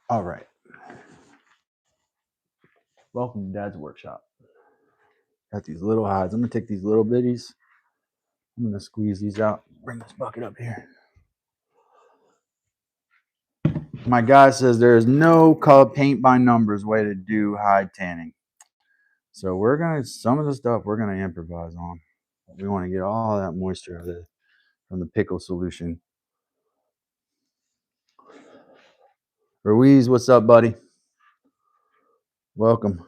All right. Welcome to Dad's Workshop. Got these little hides. I'm going to take these little bitties. I'm going to squeeze these out. Bring this bucket up here. My guy says there is no color paint by numbers way to do hide tanning. So we're going to, some of the stuff we're going to improvise on. We want to get all that moisture from the pickle solution. Ruiz, what's up, buddy? Welcome.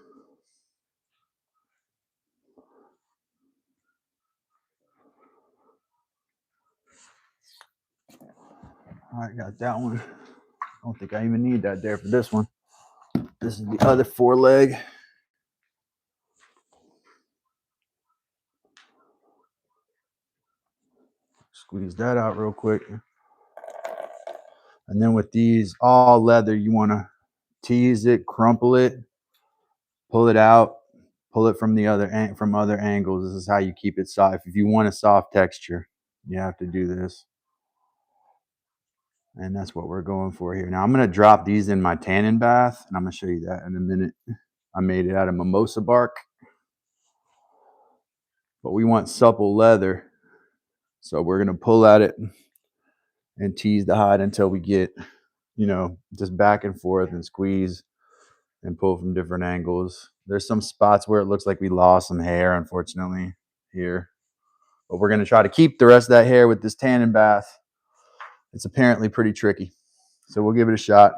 All right, got that one. I don't think I even need that there for this one. This is the other foreleg. Squeeze that out real quick. And then with these all leather, you want to tease it, crumple it, pull it out, pull it from other angles. This is how you keep it soft. If you want a soft texture, you have to do this. And that's what we're going for here. Now I'm going to drop these in my tanning bath, and I'm going to show you that in a minute. I made it out of mimosa bark, but we want supple leather. So we're going to pull at it and tease the hide until we get, just back and forth and squeeze and pull from different angles. There's some spots where it looks like we lost some hair, unfortunately, here. But we're going to try to keep the rest of that hair with this tanning bath. It's apparently pretty tricky. So we'll give it a shot.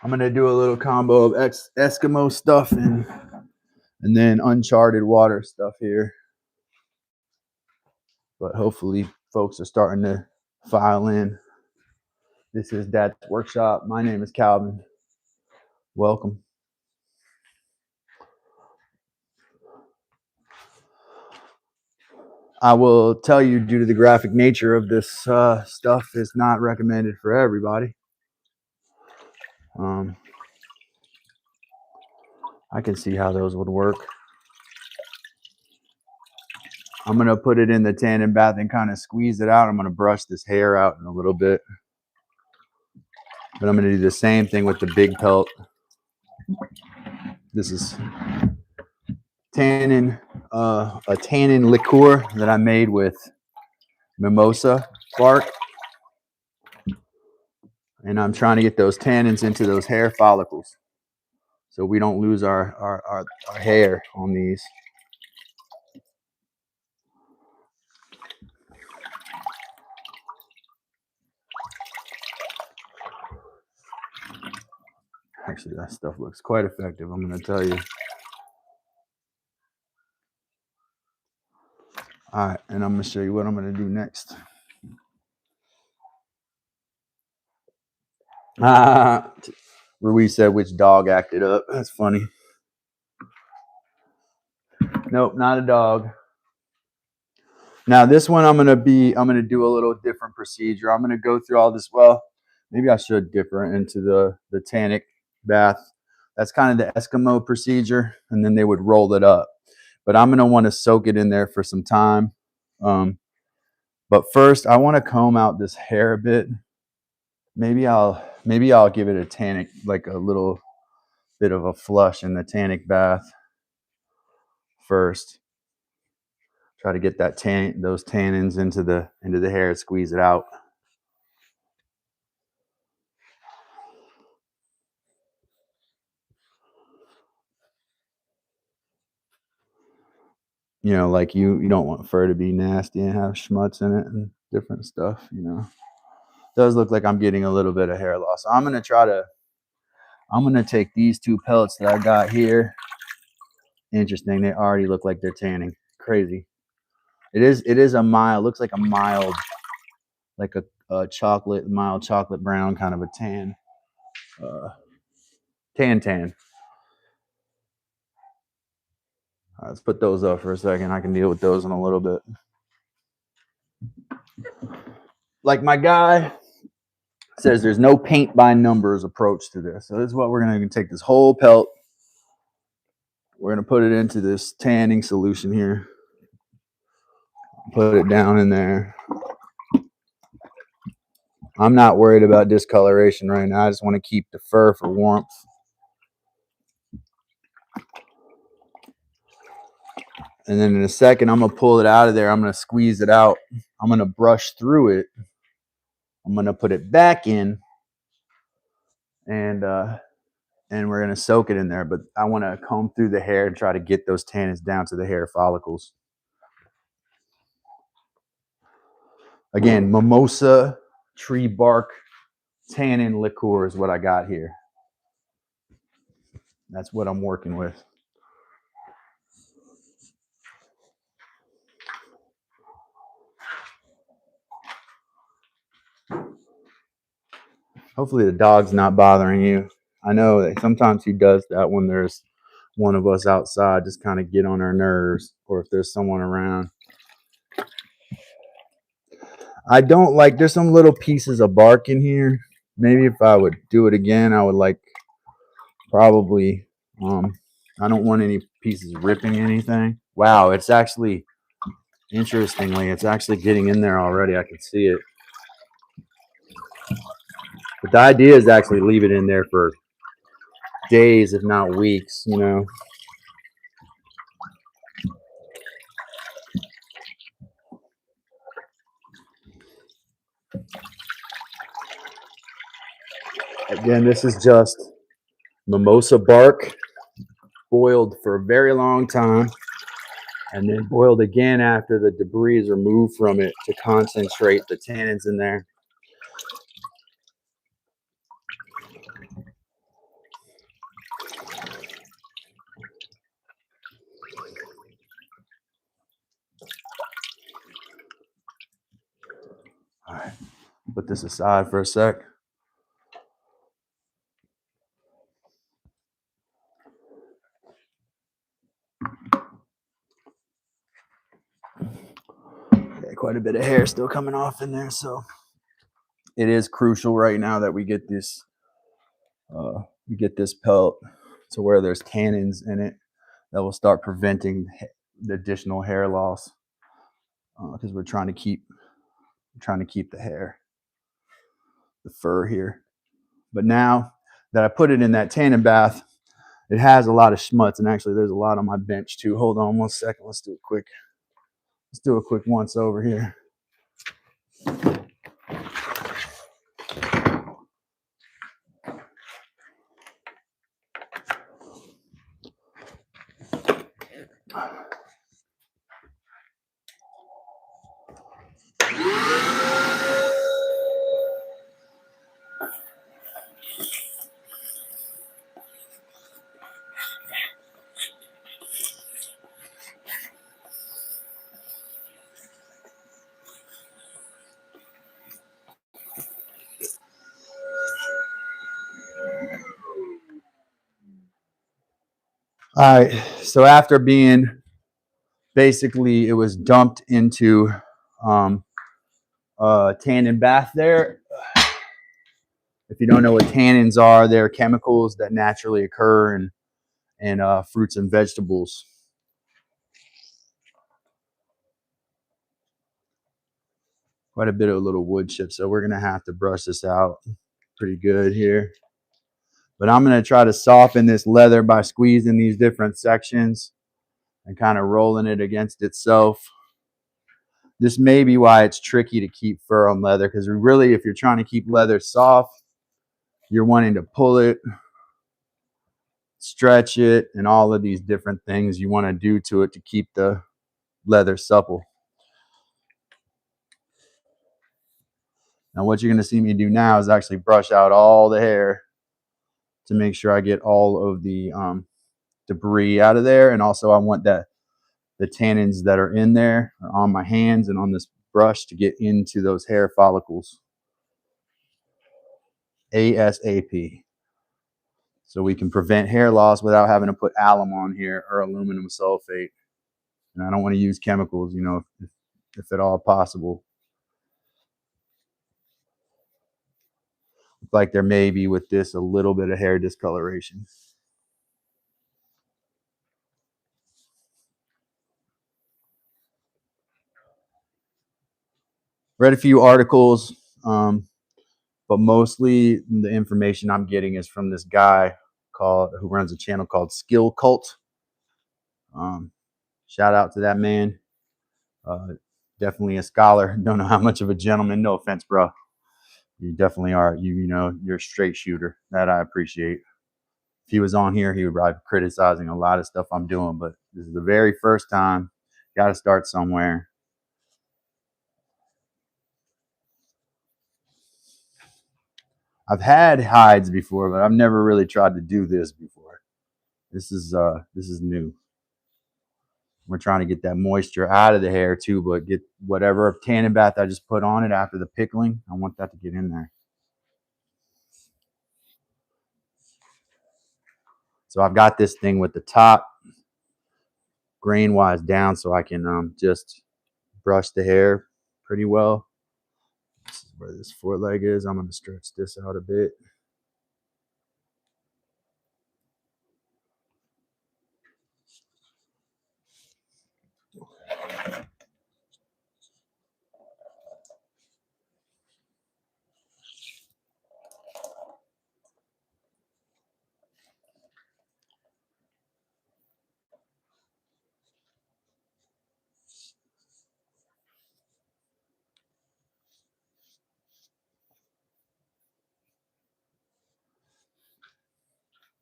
I'm going to do a little combo of Eskimo stuff and then uncharted water stuff here. But hopefully folks are starting to file in. This is Dad's Workshop. My name is Calvin. Welcome. I will tell you, due to the graphic nature of this stuff, it's not recommended for everybody. I can see how those would work. I'm going to put it in the tanning bath and kind of squeeze it out. I'm going to brush this hair out in a little bit. But I'm going to do the same thing with the big pelt. This is tannin, a tannin liqueur that I made with mimosa bark. And I'm trying to get those tannins into those hair follicles so we don't lose our hair on these. Actually, that stuff looks quite effective, I'm going to tell you. All right, and I'm going to show you what I'm going to do next. Ruiz said which dog acted up. That's funny. Nope, not a dog. Now this one I'm gonna do a little different procedure. I'm gonna go through all this. Well, maybe I should differ into the tannic bath. That's kind of the Eskimo procedure, and then they would roll it up. But I'm gonna want to soak it in there for some time. But first, I want to comb out this hair a bit. Maybe I'll give it a tannic, like a little bit of a flush in the tannic bath first. Try to get those tannins into the hair, squeeze it out. Like you don't want fur to be nasty and have schmutz in it and different stuff. It does look like I'm getting a little bit of hair loss. I'm gonna take these two pellets that I got here. Interesting, they already look like they're tanning. Crazy. It is a mild, looks like a mild, like a mild chocolate brown kind of a tan. Tan. All right, let's put those up for a second. I can deal with those in a little bit. Like my guy It says there's no paint by numbers approach to this. So this is what we're going to take this whole pelt. We're going to put it into this tanning solution here. Put it down in there. I'm not worried about discoloration right now. I just want to keep the fur for warmth. And then in a second, I'm going to pull it out of there. I'm going to squeeze it out. I'm going to brush through it. I'm going to put it back in. And we're going to soak it in there. But I want to comb through the hair and try to get those tannins down to the hair follicles. Again, mimosa tree bark tannin liqueur is what I got here. That's what I'm working with. Hopefully the dog's not bothering you. I know that sometimes he does that when there's one of us outside, just kind of get on our nerves, or if there's someone around. I don't like, there's some little pieces of bark in here. Maybe if I would do it again, I would like probably, I don't want any pieces ripping anything. Wow, it's actually, interestingly, it's actually getting in there already. I can see it. But the idea is to actually leave it in there for days, if not weeks, you know. Again, this is just mimosa bark boiled for a very long time and then boiled again after the debris is removed from it to concentrate the tannins in there. All right, put this aside for a sec. Okay, quite a bit of hair still coming off in there, so it is crucial right now that we get this pelt to where there's tannins in it that will start preventing the additional hair loss, because we're trying to keep the hair, the fur here. But now that I put it in that tannin bath, it has a lot of schmutz, and actually there's a lot on my bench too. Hold on 1 second. Let's do a quick once over here. All right, so after being, basically it was dumped into a tannin bath there. If you don't know what tannins are, they're chemicals that naturally occur in fruits and vegetables. Quite a bit of little wood chips, so we're gonna have to brush this out pretty good here. But I'm gonna try to soften this leather by squeezing these different sections and kind of rolling it against itself. This may be why it's tricky to keep fur on leather, because really, if you're trying to keep leather soft, you're wanting to pull it, stretch it, and all of these different things you want to do to it to keep the leather supple. Now what you're going to see me do now is actually brush out all the hair to make sure I get all of the debris out of there. And also I want the tannins that are in there on my hands and on this brush to get into those hair follicles ASAP, so we can prevent hair loss without having to put alum on here or aluminum sulfate. And I don't want to use chemicals, you know, if at all possible. Looks like there may be with this a little bit of hair discoloration. Read a few articles, but mostly the information I'm getting is from this guy who runs a channel called Skill Cult. Shout out to that man. Definitely a scholar. Don't know how much of a gentleman. No offense, bro. You definitely are. You know, you're a straight shooter. That I appreciate. If he was on here, he would probably be criticizing a lot of stuff I'm doing, but this is the very first time. Got to start somewhere. I've had hides before, but I've never really tried to do this before. This is new. We're trying to get that moisture out of the hair too, but get whatever tanning bath I just put on it after the pickling. I want that to get in there. So I've got this thing with the top grain wise down so I can just brush the hair pretty well. This is where this foreleg is. I'm going to stretch this out a bit.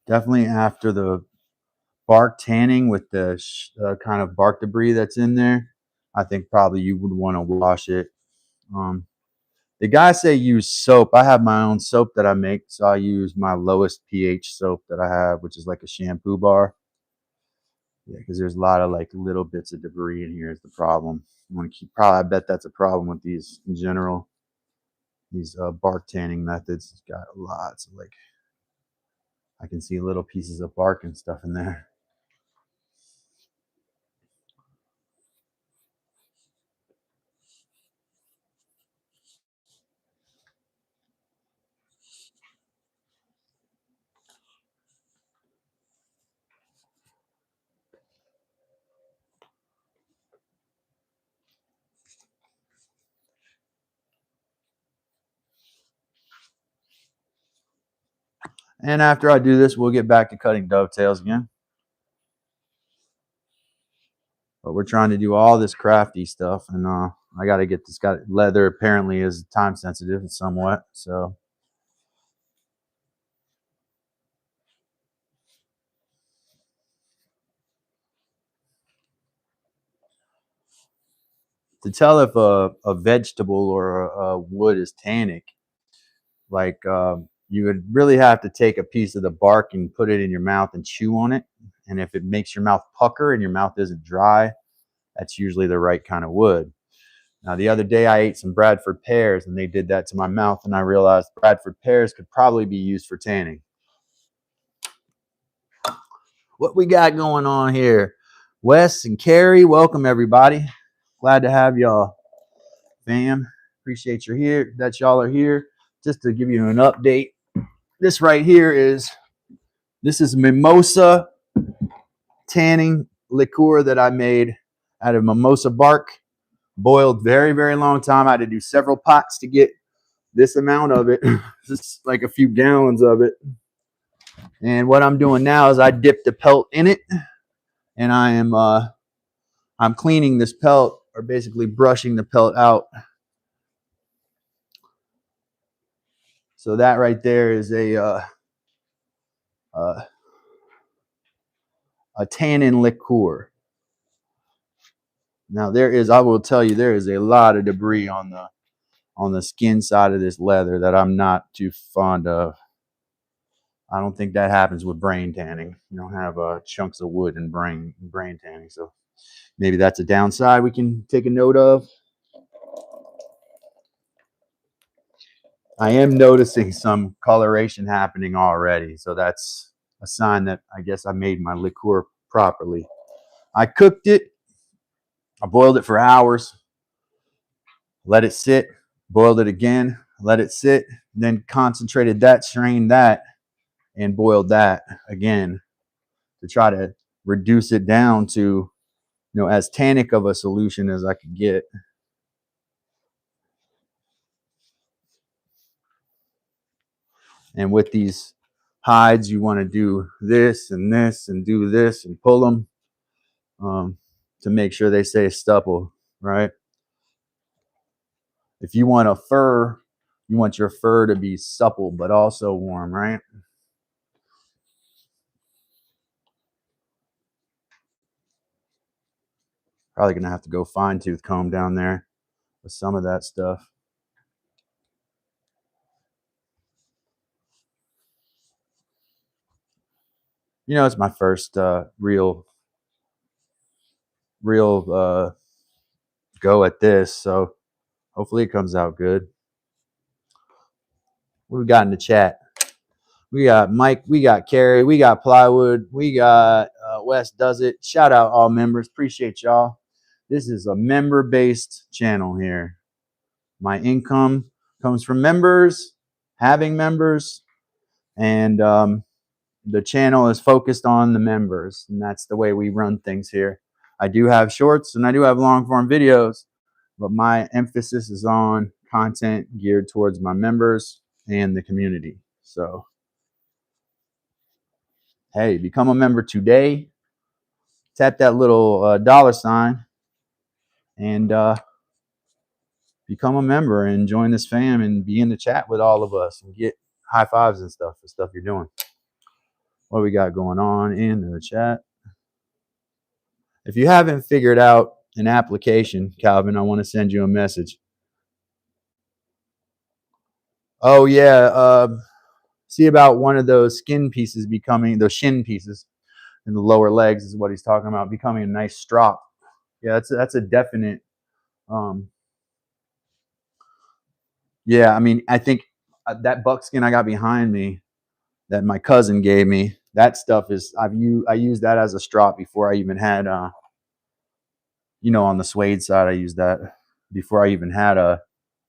Definitely after the bark tanning with the kind of bark debris that's in there, I think probably you would want to wash it. The guys say use soap. I have my own soap that I make, so I use my lowest pH soap that I have, which is like a shampoo bar. Yeah, because there's a lot of like little bits of debris in here is the problem. You want to keep, probably, I bet that's a problem with these in general. These bark tanning methods, it's got lots of like, I can see little pieces of bark and stuff in there. And after I do this, we'll get back to cutting dovetails again. But we're trying to do all this crafty stuff, and I got to get this. Got leather apparently is time sensitive somewhat, so to tell if a vegetable or a wood is tannic, like you would really have to take a piece of the bark and put it in your mouth and chew on it. And if it makes your mouth pucker and your mouth isn't dry, that's usually the right kind of wood. Now, the other day I ate some Bradford pears and they did that to my mouth, and I realized Bradford pears could probably be used for tanning. What we got going on here? Wes and Carrie, welcome everybody. Glad to have y'all, fam. Appreciate you're here. That y'all are here. Just to give you an update, this right here is mimosa tanning liqueur that I made out of mimosa bark. Boiled very, very long time. I had to do several pots to get this amount of it. Just like a few gallons of it. And what I'm doing now is I dipped the pelt in it, and I'm cleaning this pelt, or basically brushing the pelt out. So that right there is a tannin liqueur. Now I will tell you, there is a lot of debris on the skin side of this leather that I'm not too fond of. I don't think that happens with brain tanning. You don't have chunks of wood in brain tanning, so maybe that's a downside we can take a note of. I am noticing some coloration happening already, so that's a sign that I guess I made my liqueur properly. I cooked it. I boiled it for hours, let it sit, boiled it again. let it sit, then concentrated that, strained that, and boiled that again to try to reduce it down to, as tannic of a solution as I could get. And with these hides, you want to do this and this and do this and pull them to make sure they stay supple, right? If you want a fur, you want your fur to be supple but also warm, right? Probably gonna have to go fine tooth comb down there with some of that stuff. It's my first real go at this, so hopefully it comes out good. What we got in the chat? We got Mike, we got Carrie, we got Plywood, we got Wes Does It. Shout out all members. Appreciate y'all. This is a member-based channel here. My income comes from members, having members, and the channel is focused on the members, and that's the way we run things here. I do have shorts and I do have long-form videos, but my emphasis is on content geared towards my members and the community. So, hey, become a member today. Tap that little dollar sign and become a member and join this fam and be in the chat with all of us and get high fives and stuff for stuff you're doing. What we got going on in the chat? If you haven't figured out an application, Calvin, I want to send you a message. Oh yeah, see about one of those skin pieces becoming, those shin pieces in the lower legs is what he's talking about, becoming a nice strop. Yeah, that's a definite. Yeah, I mean, I think that buckskin I got behind me that my cousin gave me, that stuff is I used that as a strop before I even had on the suede side I used that before I even had a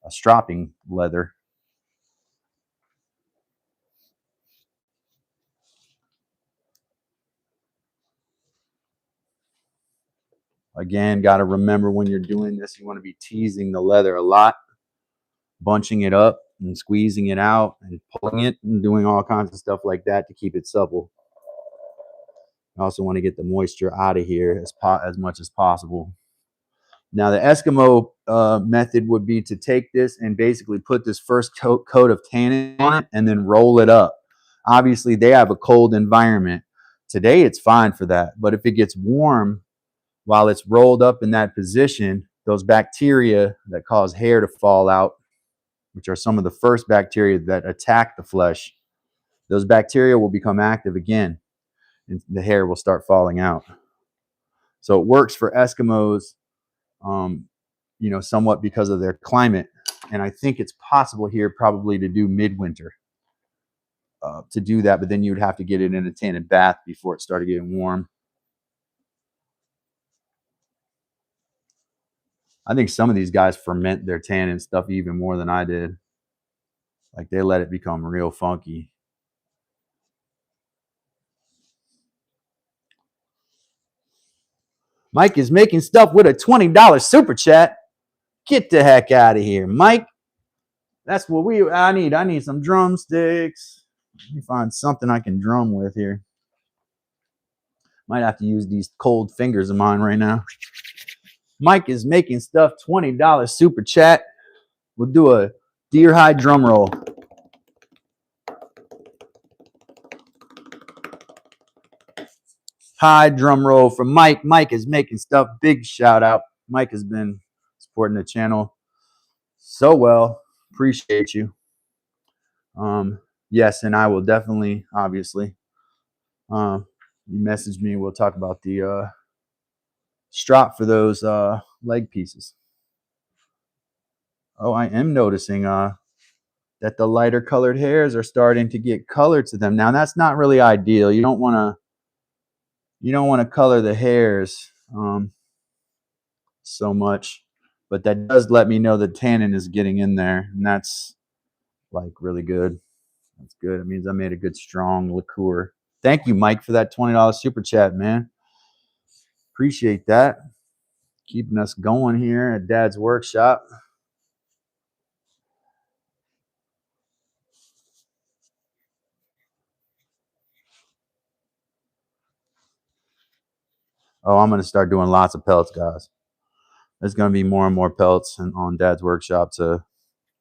stropping leather. Again, got to remember when you're doing this, you want to be teasing the leather a lot, bunching it up and squeezing it out and pulling it and doing all kinds of stuff like that to keep it supple. I also want to get the moisture out of here as much as possible. Now, the Eskimo method would be to take this and basically put this first coat of tannin on it and then roll it up. Obviously, they have a cold environment. Today, it's fine for that. But if it gets warm, while it's rolled up in that position, those bacteria that cause hair to fall out, which are some of the first bacteria that attack the flesh, those bacteria will become active again and the hair will start falling out. So it works for Eskimos, somewhat because of their climate. And I think it's possible here probably to do midwinter to do that, but then you'd have to get it in a tannin bath before it started getting warm. I think some of these guys ferment their tannin stuff even more than I did. Like they let it become real funky. Mike is making stuff with a $20 super chat. Get the heck out of here, Mike. That's what I need. I need some drumsticks. Let me find something I can drum with here. Might have to use these cold fingers of mine right now. Mike is making stuff, $20 super chat. We'll do a deer hide drum roll. High drum roll from Mike. Mike is making stuff. Big shout out. Mike has been supporting the channel so well. Appreciate you. Yes, and I will definitely, obviously, you message me. We'll talk about the strop for those leg pieces. Oh, I am noticing that the lighter colored hairs are starting to get color to them. Now that's not really ideal. You don't want to color the hairs so much, but that does let me know the tannin is getting in there, and that's like really good. That's good. It means I made a good strong liqueur. Thank you, Mike, for that $20 super chat, man. Appreciate that. Keeping us going here at Dad's workshop. Oh, I'm going to start doing lots of pelts, guys. There's going to be more and more pelts on Dad's workshop.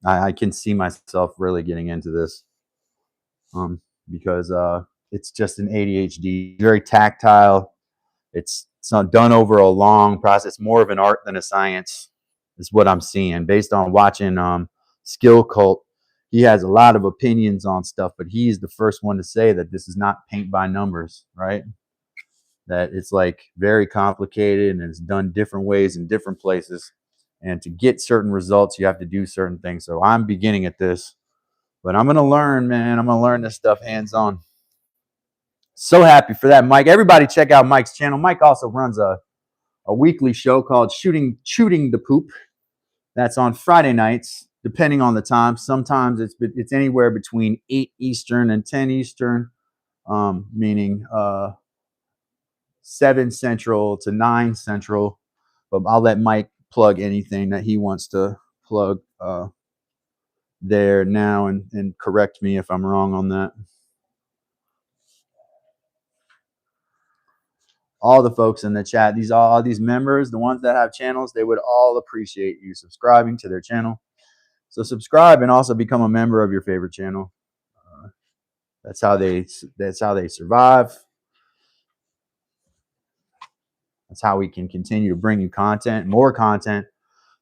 I can see myself really getting into this because it's just an ADHD, very tactile. It's not done over a long process, more of an art than a science, is what I'm seeing based on watching Skill Cult. He has a lot of opinions on stuff, but he's the first one to say that this is not paint by numbers, right? That it's like very complicated and it's done different ways in different places. And to get certain results, you have to do certain things. So I'm beginning at this, but I'm going to learn, man. I'm going to learn this stuff hands on. So happy for that, Mike. Everybody check out Mike's channel. Mike also runs a weekly show called Shooting the Poop. That's on Friday nights, depending on the time. Sometimes it's anywhere between 8 Eastern and 10 Eastern, meaning 7 Central to 9 Central. But I'll let Mike plug anything that he wants to plug there now and correct me if I'm wrong on that. All the folks in the chat, all these members, the ones that have channels, they would all appreciate you subscribing to their channel. So subscribe and also become a member of your favorite channel. That's how they survive. That's how we can continue to bring you content, more content.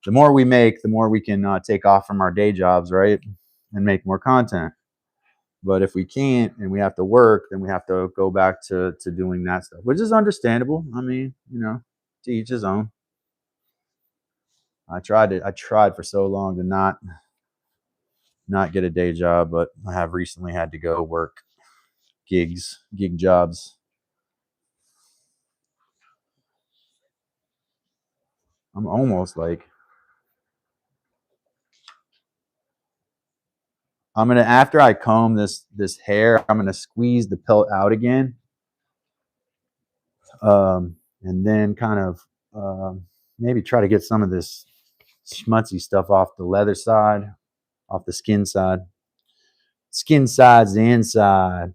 The more we make, the more we can take off from our day jobs, right? And make more content. But if we can't and we have to work, then we have to go back to doing that stuff, which is understandable. I mean, to each his own. I tried for so long to not get a day job, but I have recently had to go work gig jobs. I'm almost like I'm gonna, after I comb this hair, I'm gonna squeeze the pelt out again, and then kind of maybe try to get some of this schmutzy stuff off the leather side, off the skin side. Skin side's the inside.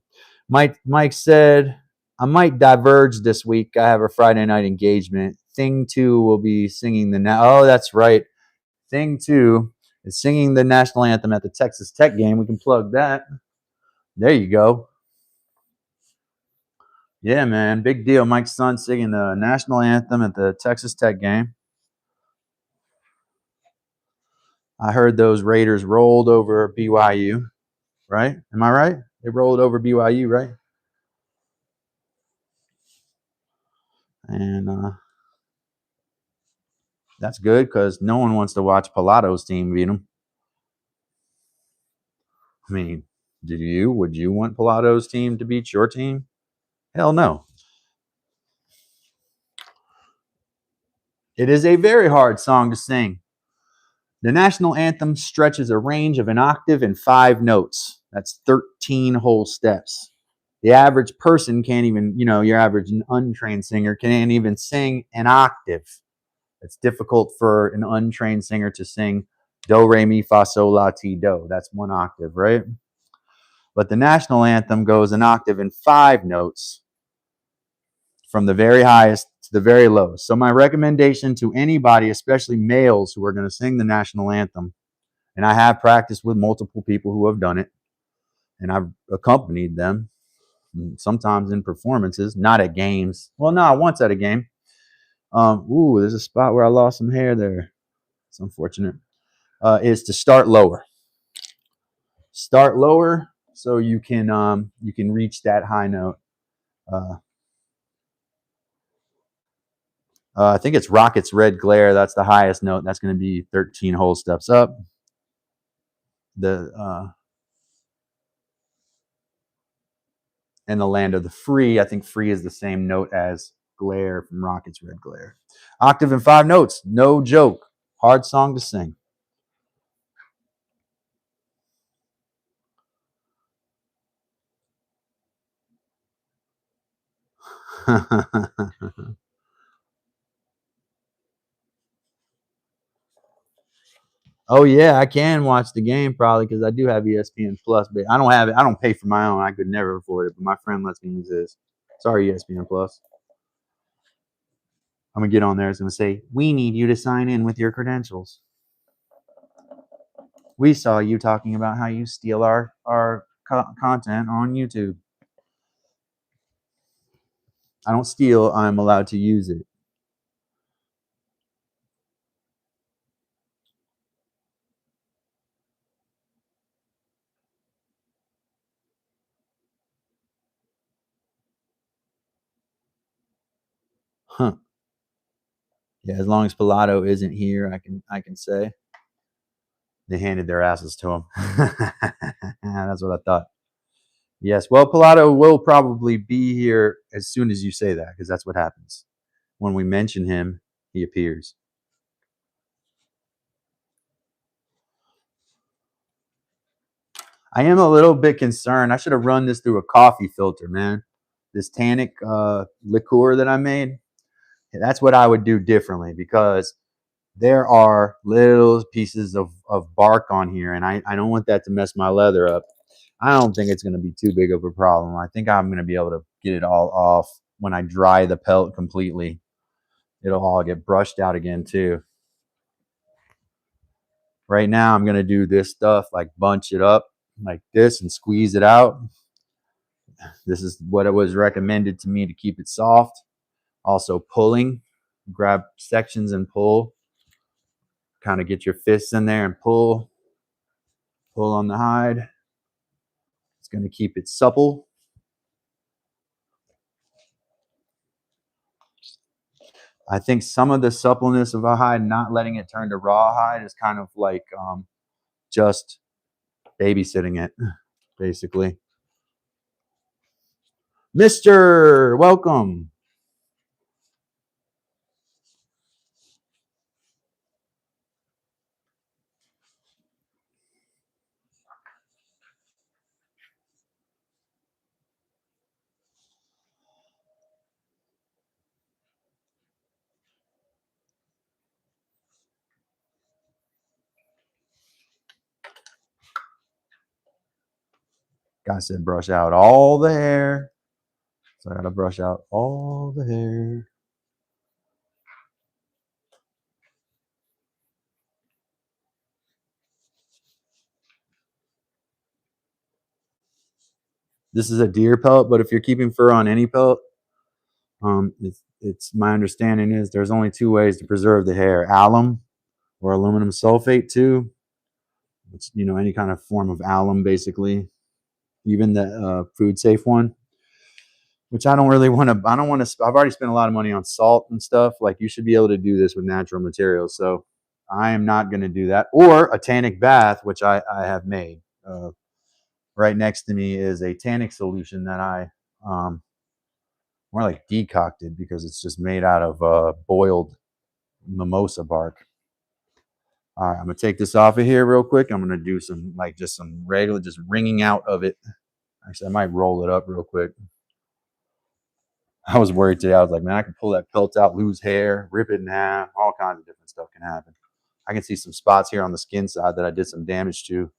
Mike said, I might diverge this week. I have a Friday night engagement. Thing 2 will be singing oh, that's right. Thing 2 is singing the national anthem at the Texas Tech game. We can plug that. There you go. Yeah, man. Big deal. Mike's son singing the national anthem at the Texas Tech game. I heard those Raiders rolled over BYU, right? Am I right? They rolled over BYU, right? And that's good because no one wants to watch Pilato's team beat them. I mean, would you want Pilato's team to beat your team? Hell no. It is a very hard song to sing. The national anthem stretches a range of an octave and 5 notes. That's 13 whole steps. The average person can't even, your average untrained singer can't even sing an octave. It's difficult for an untrained singer to sing do, re, mi, fa, sol, la, ti, do. That's 1 octave, right? But the national anthem goes an octave and 5 notes from the very highest to the very lowest. So my recommendation to anybody, especially males who are going to sing the national anthem, and I have practiced with multiple people who have done it, and I've accompanied them, sometimes in performances, not at games. Well, no, once at a game. There's a spot where I lost some hair there. It's unfortunate. Is to start lower. Start lower so you can reach that high note. I think it's Rocket's Red Glare. That's the highest note. That's going to be 13 whole steps up. In the land of the free, I think free is the same note as glare from Rocket's Red Glare. Octave and 5 notes. No joke. Hard song to sing. Oh yeah, I can watch the game probably because I do have ESPN Plus, but I don't have it. I don't pay for my own. I could never afford it, but my friend lets me use this. Sorry, ESPN Plus. I'm gonna get on there. It's gonna say, "We need you to sign in with your credentials. We saw you talking about how you steal our content on YouTube." I don't steal. I'm allowed to use it. Huh. Yeah, as long as Pilato isn't here, I can say they handed their asses to him. That's what I thought. Yes. Well, Pilato will probably be here as soon as you say that, because that's what happens. When we mention him, he appears. I am a little bit concerned. I should have run this through a coffee filter, man. This tannic liqueur that I made, that's what I would do differently, because there are little pieces of bark on here, and I don't want that to mess my leather up. I don't think it's going to be too big of a problem. I think I'm going to be able to get it all off when I dry the pelt completely. It'll all get brushed out again too. Right now, I'm going to do this stuff, like bunch it up like this and squeeze it out. This is what it was recommended to me to keep it soft. Also pulling, grab sections and pull. Kind of get your fists in there and pull. Pull on the hide. It's going to keep it supple. I think some of the suppleness of a hide, not letting it turn to raw hide, is kind of like just babysitting it, basically. Mister, welcome. Guy said brush out all the hair. So I gotta brush out all the hair. This is a deer pelt, but if you're keeping fur on any pelt, it's my understanding is there's only two ways to preserve the hair: alum or aluminum sulfate too. It's any kind of form of alum, basically, even the food safe one. Which I don't really want to. I don't want to. I've already spent a lot of money on salt and stuff. Like, you should be able to do this with natural materials. So I am not going to do that. Or a tannic bath, which I have made. Right next to me is a tannic solution that I more like decocted, because it's just made out of boiled mimosa bark. All right, I'm gonna take this off of here real quick. I'm gonna do some, like, just some regular, just wringing out of it. Actually, I might roll it up real quick. I was worried today. I was like, man, I can pull that pelt out, lose hair, rip it in half. All kinds of different stuff can happen. I can see some spots here on the skin side that I did some damage to.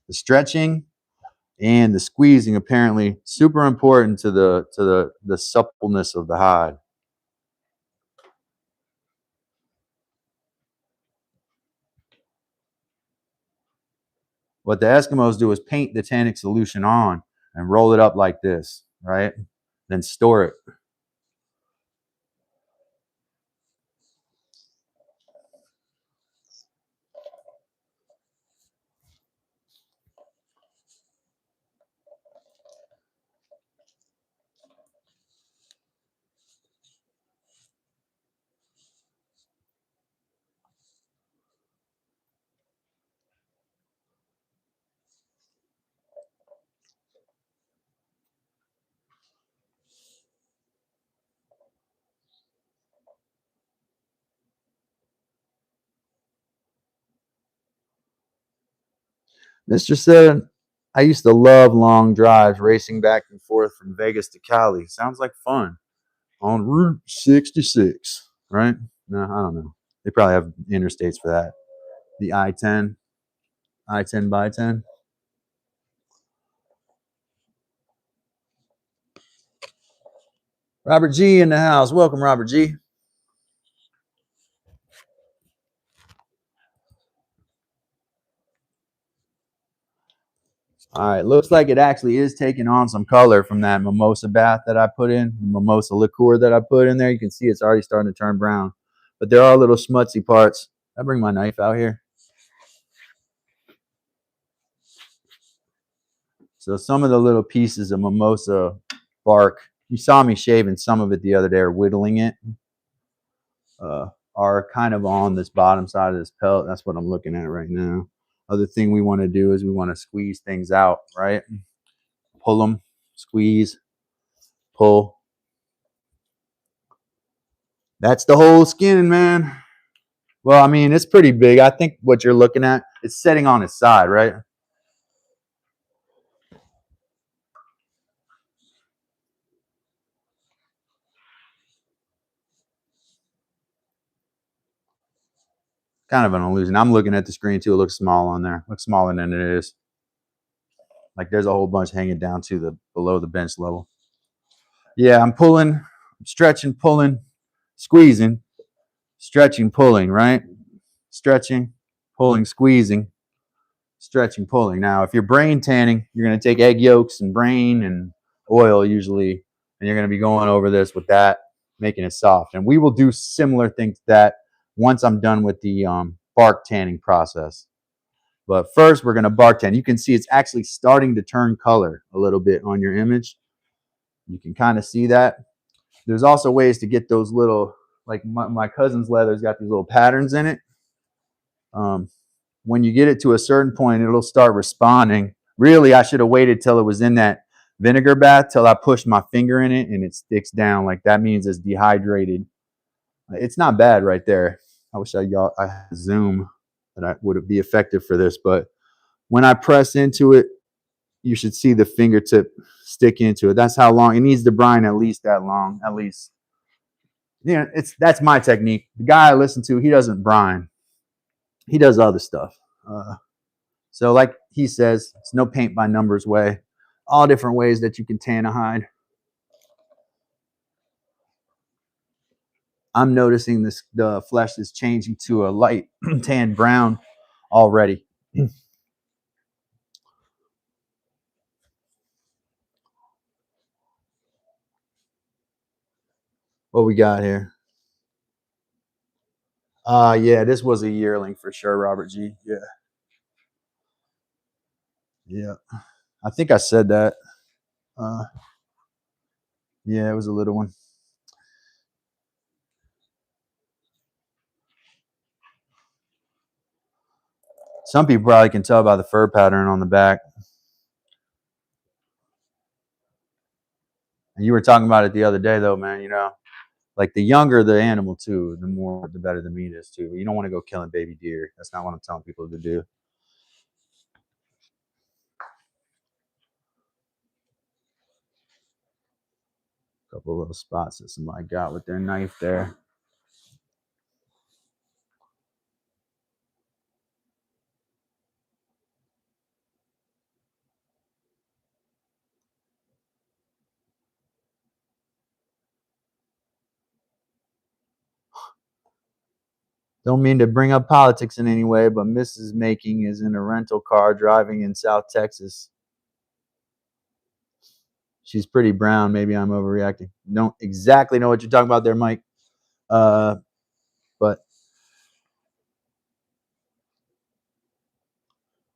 The stretching and the squeezing, apparently super important to the suppleness of the hide. What the Eskimos do is paint the tannic solution on and roll it up like this, right? Then store it. Mr. Seetin, I used to love long drives, racing back and forth from Vegas to Cali. Sounds like fun on Route 66, right? No, I don't know. They probably have interstates for that. The I-10, I-10 by 10. Robert G in the house. Welcome, Robert G. All right, looks like it actually is taking on some color from that mimosa bath that I put in, the mimosa liqueur that I put in there. You can see it's already starting to turn brown, but there are little smutsy parts. I bring my knife out here. So some of the little pieces of mimosa bark, you saw me shaving some of it the other day or whittling it, are kind of on this bottom side of this pellet. That's what I'm looking at right now. Other thing we want to do is we want to squeeze things out, right? Pull them, squeeze, pull. That's the whole skin, man. Well, I mean, it's pretty big. I think what you're looking at, it's setting on its side, right? Kind of an illusion. I'm looking at the screen too. It looks small on there. It looks smaller than it is. Like there's a whole bunch hanging down to the below the bench level. Yeah, I'm pulling, I'm stretching, pulling, squeezing, stretching, pulling, right? Stretching, pulling, squeezing, stretching, pulling. Now, if you're brain tanning, you're going to take egg yolks and brain and oil usually, and you're going to be going over this with that, making it soft. And we will do similar things to that once I'm done with the bark tanning process. But first, we're going to bark tan. You can see it's actually starting to turn color a little bit on your image. You can kind of see that. There's also ways to get those little, like my cousin's leather's got these little patterns in it. When you get it to a certain point, it'll start responding. Really, I should have waited till it was in that vinegar bath till I pushed my finger in it and it sticks down. Like that means it's dehydrated. It's not bad right there. I wish I had zoom that I would be effective for this, but when I press into it, you should see the fingertip stick into it. That's how long it needs to brine, at least that long, at least. Yeah, that's my technique. The guy I listen to, he doesn't brine. He does other stuff. So like he says, it's no paint by numbers way. All different ways that you can tan a hide. I'm noticing the flesh is changing to a light tan brown already. What we got here? Yeah, this was a yearling for sure, Robert G. Yeah. Yeah. I think I said that. Uh, yeah, it was a little one. Some people probably can tell by the fur pattern on the back. And you were talking about it the other day, though, man. Like the younger the animal, too, the better the meat is, too. You don't want to go killing baby deer. That's not what I'm telling people to do. A couple little spots that somebody got with their knife there. Don't mean to bring up politics in any way, but Mrs. Making is in a rental car driving in South Texas. She's pretty brown. Maybe I'm overreacting. Don't exactly know what you're talking about there, Mike. But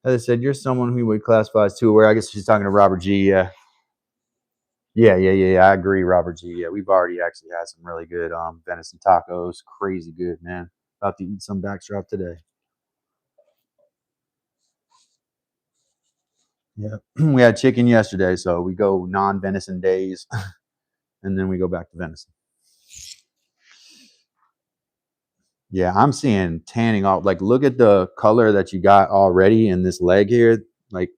as I said, you're someone who would classify as too aware. I guess she's talking to Robert G. Yeah. Yeah. I agree, Robert G. Yeah, we've already actually had some really good venison tacos. Crazy good, man. About to eat some backstrap today. Yeah, we had chicken yesterday, so we go non-venison days, and then we go back to venison. Yeah, I'm seeing tanning off. Like, look at the color that you got already in this leg here. Like,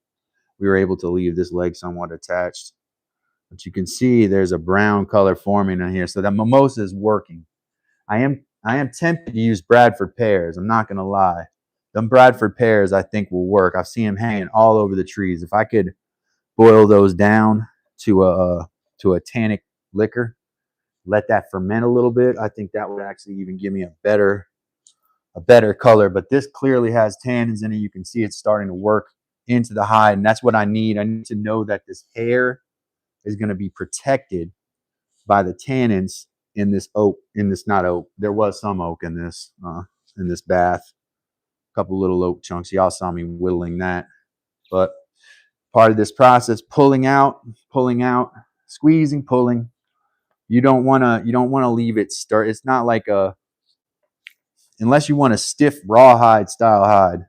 we were able to leave this leg somewhat attached. But you can see there's a brown color forming in here. So that mimosa is working. I am tempted to use Bradford pears. I'm not gonna lie. Them Bradford pears I think will work. I've seen them hanging all over the trees. If I could boil those down to a tannic liquor, let that ferment a little bit, I think that would actually even give me a better color. But this clearly has tannins in it. You can see it's starting to work into the hide, and that's what I need. I need to know that this hair is going to be protected by the tannins in this oak, in this not oak. There was some oak in this bath. A couple little oak chunks. Y'all saw me whittling that. But part of this process, pulling out, squeezing, pulling. You don't want to leave it start. It's not like unless you want a stiff rawhide style hide.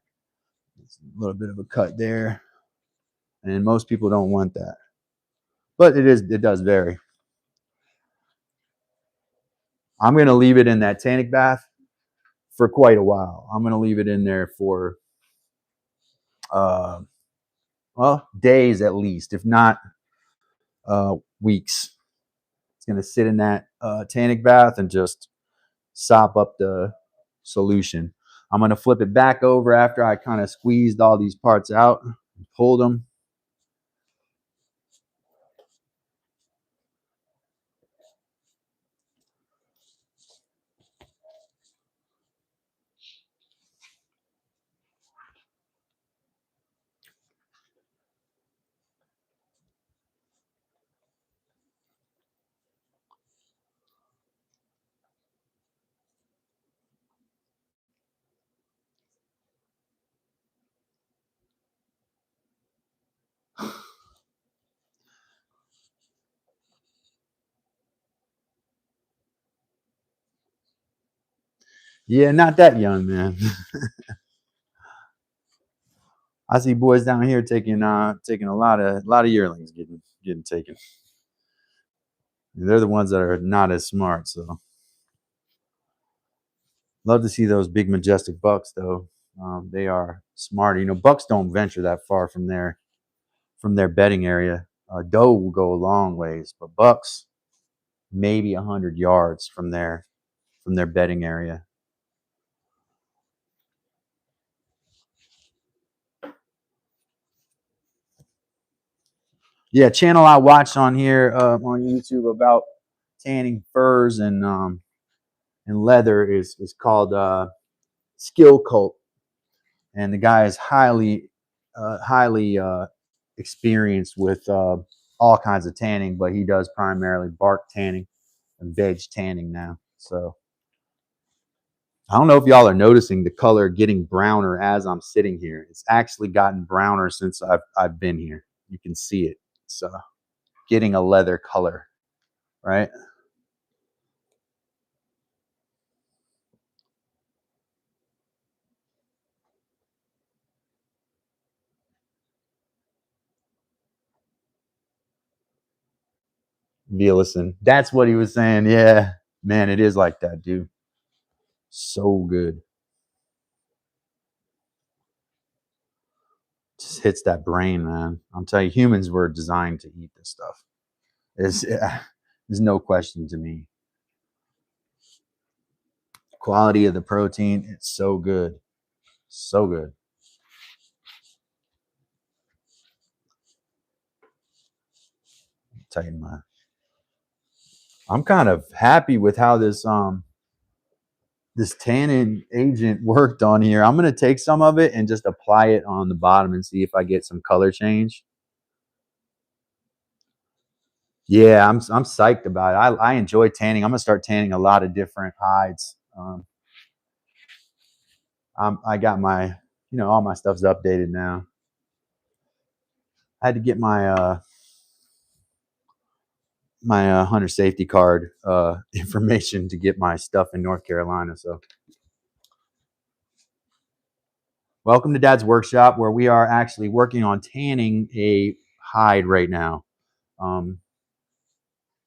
It's a little bit of a cut there. And most people don't want that. But it does vary. I'm going to leave it in that tannic bath for quite a while. I'm going to leave it in there for days at least, if not weeks. It's going to sit in that tannic bath and just sop up the solution. I'm going to flip it back over after I kind of squeezed all these parts out and pulled them. Yeah, not that young, man. I see boys down here taking a lot of yearlings getting taken. They're the ones that are not as smart. So love to see those big majestic bucks though. They are smart. You know, bucks don't venture that far from their bedding area. Doe will go a long ways, but bucks maybe 100 yards from their bedding area. Yeah, channel I watch on here on YouTube about tanning furs and leather is called Skill Cult, and the guy is highly experienced with all kinds of tanning, but he does primarily bark tanning and veg tanning now. So I don't know if y'all are noticing the color getting browner as I'm sitting here. It's actually gotten browner since I've been here. You can see it. It's getting a leather color, right? Listen, that's what he was saying. Yeah, man, it is like that, dude. So good. Just hits that brain, man. I'm telling you, humans were designed to eat this stuff. There's no question to me. Quality of the protein, it's so good. So good. I'll tell you, man. I'm kind of happy with how this tannin agent worked on here. I'm gonna take some of it and just apply it on the bottom and see if I get some color change. Yeah, I'm psyched about it. I enjoy tanning. I'm gonna start tanning a lot of different hides. I got my, all my stuff's updated now. I had to get my hunter safety card information to get my stuff in North Carolina. So, welcome to Dad's Workshop, where we are actually working on tanning a hide right now.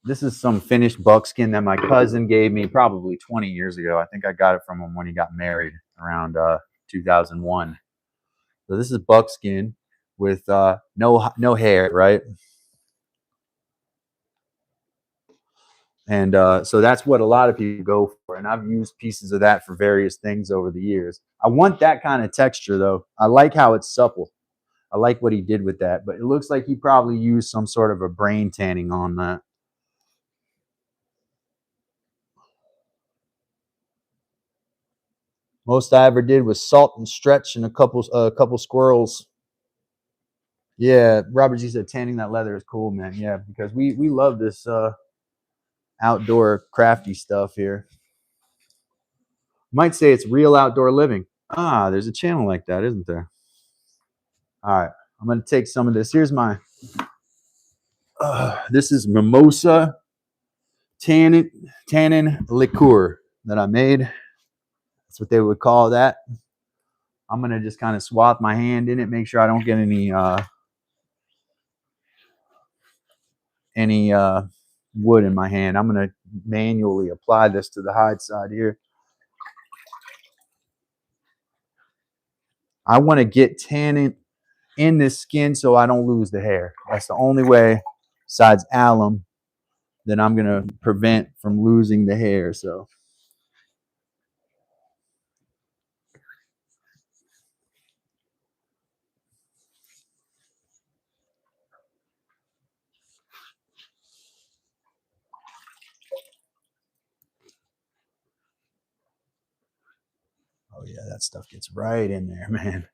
This is some finished buckskin that my cousin gave me probably 20 years ago. I think I got it from him when he got married around 2001. So this is buckskin. with no hair, right? And so that's what a lot of people go for. And I've used pieces of that for various things over the years. I want that kind of texture, though. I like how it's supple. I like what he did with that. But it looks like he probably used some sort of a brain tanning on that. Most I ever did was salt and stretch and a couple squirrels. Yeah, Robert G said tanning that leather is cool, man. Yeah, because we love this outdoor crafty stuff here. Might say it's real outdoor living. Ah, there's a channel like that, isn't there? All right, I'm gonna take some of this. Here's my. This is mimosa tannin liqueur that I made. That's what they would call that. I'm gonna just kind of swap my hand in it, make sure I don't get any wood in my hand. I'm gonna manually apply this to the hide side here. I want to get tannin in this skin so I don't lose the hair. That's the only way, besides alum, that I'm gonna prevent from losing the hair. So oh yeah, that stuff gets right in there, man.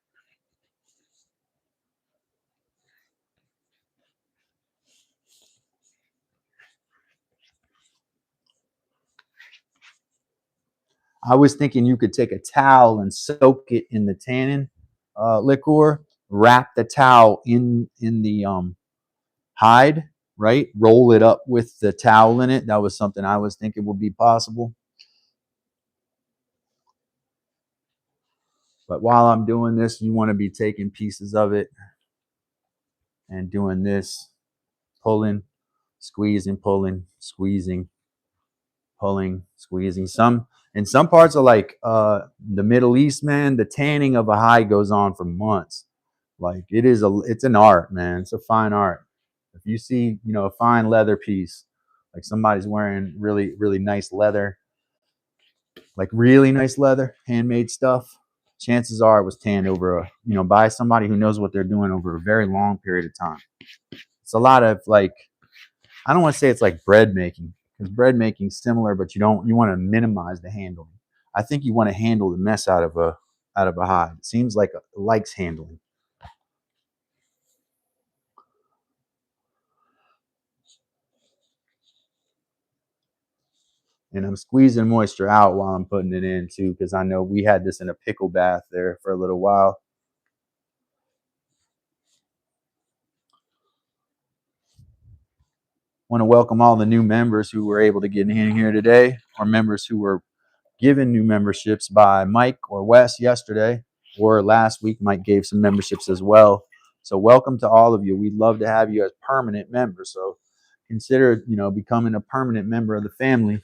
I was thinking you could take a towel and soak it in the tannin liqueur, wrap the towel in the hide, right? Roll it up with the towel in it. That was something I was thinking would be possible. But while I'm doing this, you want to be taking pieces of it and doing this, pulling, squeezing, pulling, squeezing, pulling, squeezing. Some in some parts of like the Middle East, man, the tanning of a hide goes on for months. Like it's an art, man. It's a fine art. If you see, a fine leather piece, like somebody's wearing really, really nice leather, like really nice leather, handmade stuff, chances are it was tanned over by somebody who knows what they're doing over a very long period of time. It's a lot of like, I don't want to say it's like bread making, because bread making's similar, but you want to minimize the handling. I think you want to handle the mess out of a hide. It seems like it likes handling. And I'm squeezing moisture out while I'm putting it in too, because I know we had this in a pickle bath there for a little while. Want to welcome all the new members who were able to get in here today, or members who were given new memberships by Mike or Wes yesterday, or last week. Mike gave some memberships as well. So welcome to all of you. We'd love to have you as permanent members. So consider, becoming a permanent member of the family,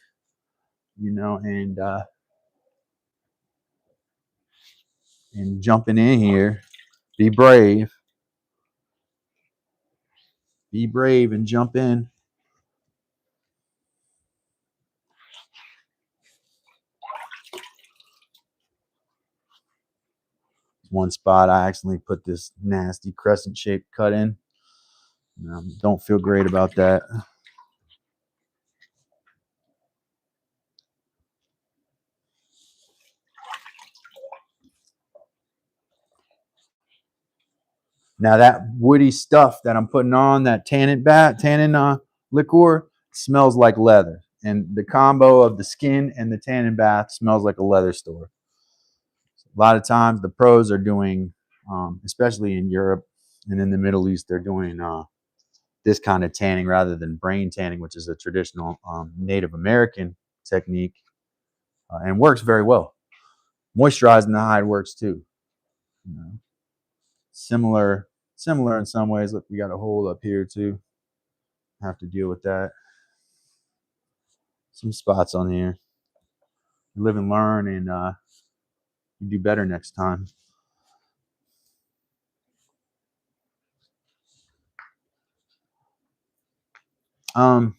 and jumping in here. Be brave. Be brave and jump in. One spot I accidentally put this nasty crescent shaped cut in. Don't feel great about that. Now that woody stuff that I'm putting on, that tannin liqueur, smells like leather. And the combo of the skin and the tannin bath smells like a leather store. A lot of times the pros are doing, especially in Europe and in the Middle East, they're doing this kind of tanning rather than brain tanning, which is a traditional Native American technique, and works very well. Moisturizing the hide works too. You know, similar in some ways. Look, we got a hole up here too. Have to deal with that. Some spots on here. You live and learn, and you do better next time. I'm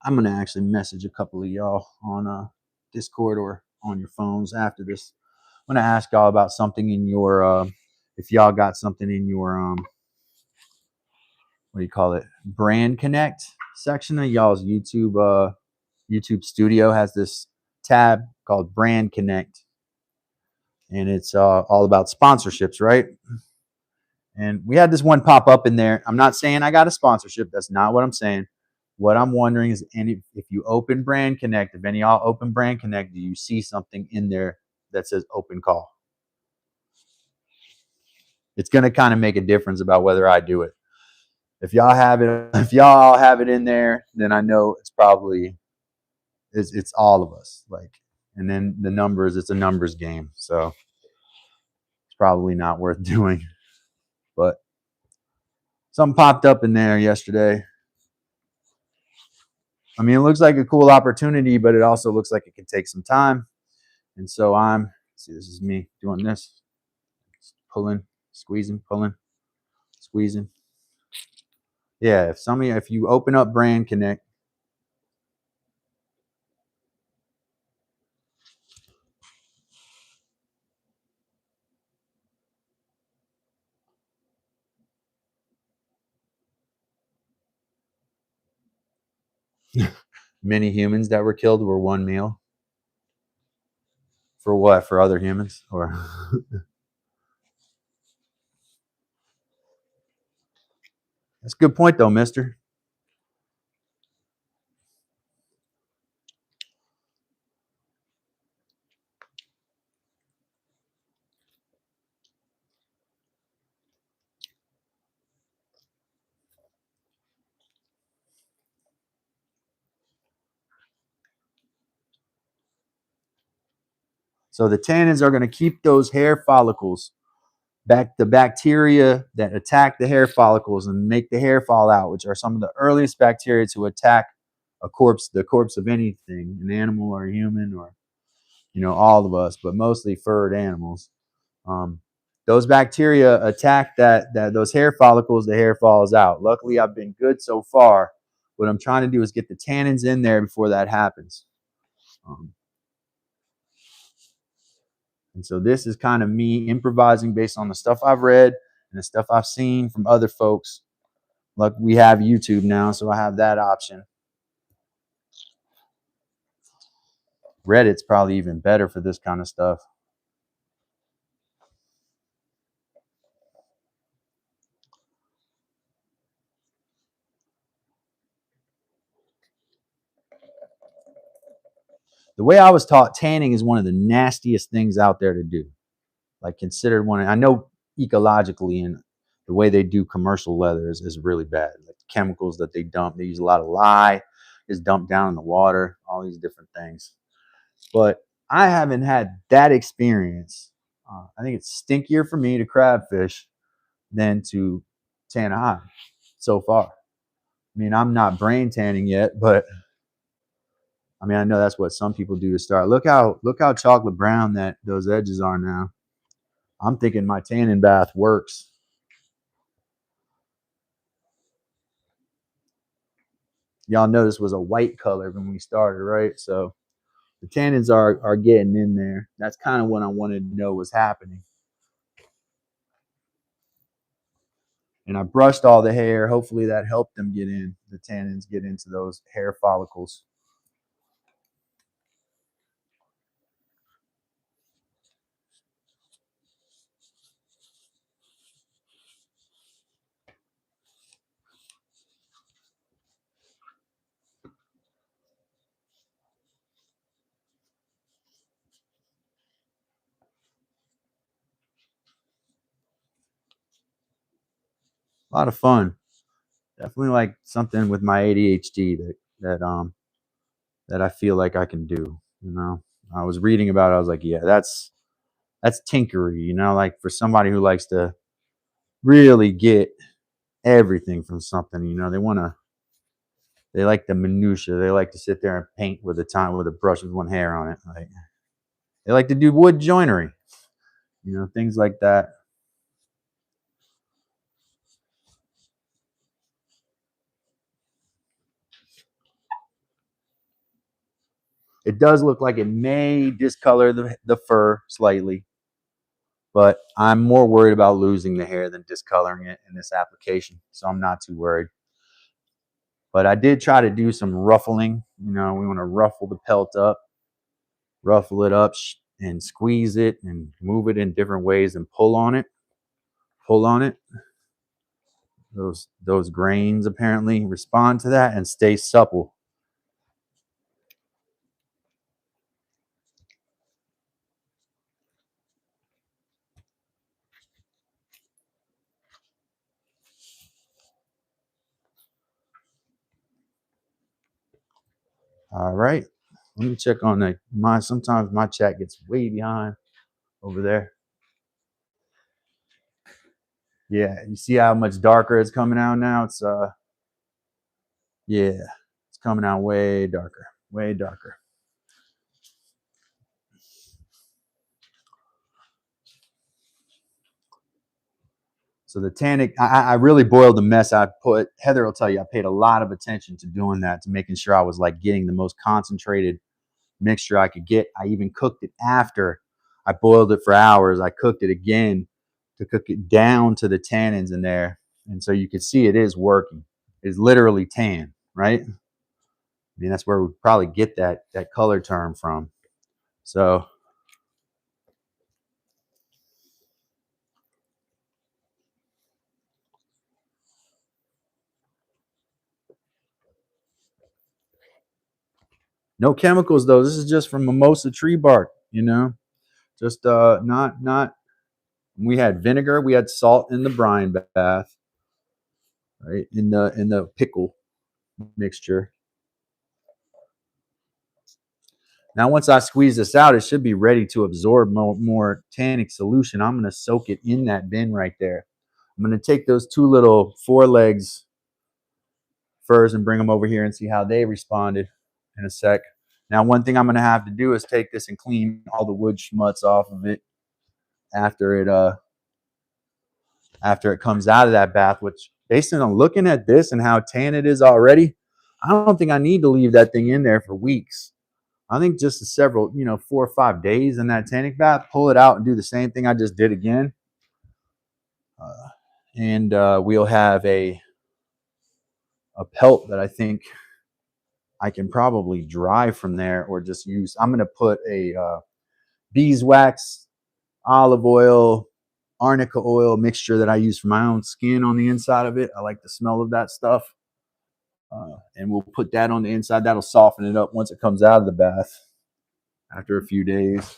gonna actually message a couple of y'all on Discord or on your phones after this. I'm gonna ask y'all about something in your if y'all got something in your what do you call it, brand connect section of y'all's YouTube studio has this tab called brand connect, and it's all about sponsorships, right? And we had this one pop up in there. I'm not saying I got a sponsorship. That's not what I'm saying. What I'm wondering is, if you open Brand Connect, if any of y'all open Brand Connect, do you see something in there that says open call? It's going to kind of make a difference about whether I do it. If y'all have it, if y'all have it in there, then I know it's probably it's all of us. Like, and then the numbers, it's a numbers game, so it's probably not worth doing. But something popped up in there yesterday. I mean, it looks like a cool opportunity, but it also looks like it could take some time. And so see, this is me doing this, pulling, squeezing, pulling, squeezing. Yeah, if you open up Brand Connect, many humans that were killed were one meal. For what? For other humans? Or that's a good point though, mister. So the tannins are going to keep those hair follicles back, the bacteria that attack the hair follicles and make the hair fall out, which are some of the earliest bacteria to attack the corpse of anything, an animal or a human, or all of us, but mostly furred animals. Um, those bacteria attack those hair follicles. The hair falls out. Luckily, I've been good so far. What I'm trying to do is get the tannins in there before that happens. And so this is kind of me improvising based on the stuff I've read and the stuff I've seen from other folks. Like, we have YouTube now, so I have that option. Reddit's probably even better for this kind of stuff. The way I was taught, tanning is one of the nastiest things out there to do. Like, considered one. I know ecologically, and the way they do commercial leather is really bad. Like the chemicals that they dump, they use a lot of lye, is dumped down in the water, all these different things. But I haven't had that experience. I think it's stinkier for me to crab fish than to tan a hide so far. I mean, I'm not brain tanning yet, but I mean, I know that's what some people do to start. Look how chocolate brown that those edges are now. I'm thinking my tanning bath works. Y'all know this was a white color when we started, right? So the tannins are getting in there. That's kind of what I wanted to know was happening. And I brushed all the hair. Hopefully that helped them get in. The tannins get into those hair follicles. A lot of fun. Definitely like something with my ADHD that I feel like I can do. I was reading about it. I was like, yeah, that's tinkery. Like for somebody who likes to really get everything from something. They like the minutia. They like to sit there and paint with a brush with one hair on it. Like they like to do wood joinery. Things like that. It does look like it may discolor the fur slightly, but I'm more worried about losing the hair than discoloring it in this application, so I'm not too worried. But I did try to do some ruffling. You know, we want to ruffle the pelt up, ruffle it up, and squeeze it and move it in different ways and pull on it. Pull on it. Those grains apparently respond to that and stay supple. All right. Let me check on my. Sometimes my chat gets way behind over there. Yeah, you see how much darker it's coming out now? It's yeah, it's coming out way darker, way darker. So the tannic, I really boiled the mess. Heather will tell you, I paid a lot of attention to doing that, to making sure I was like getting the most concentrated mixture I could get. I even cooked it after I boiled it for hours. I cooked it again to cook it down to the tannins in there. And so you can see it is working. It's literally tan, right? I mean, that's where we probably get that color term from. So no chemicals though. This is just from mimosa tree bark, you know. Just not we had vinegar, we had salt in the brine bath, right? In the pickle mixture. Now, once I squeeze this out, it should be ready to absorb more tannic solution. I'm going to soak it in that bin right there. I'm going to take those two little forelegs furs and bring them over here and see how they responded in a sec. Now, one thing I'm going to have to do is take this and clean all the wood schmutz off of it after it comes out of that bath, which based on looking at this and how tan it is already, I don't think I need to leave that thing in there for weeks. I think just several, 4 or 5 days in that tannic bath, pull it out and do the same thing I just did again. And we'll have a pelt that I think I can probably dry from there or just use. I'm going to put a beeswax, olive oil, arnica oil mixture that I use for my own skin on the inside of it. I like the smell of that stuff. And we'll put that on the inside. That'll soften it up once it comes out of the bath after a few days.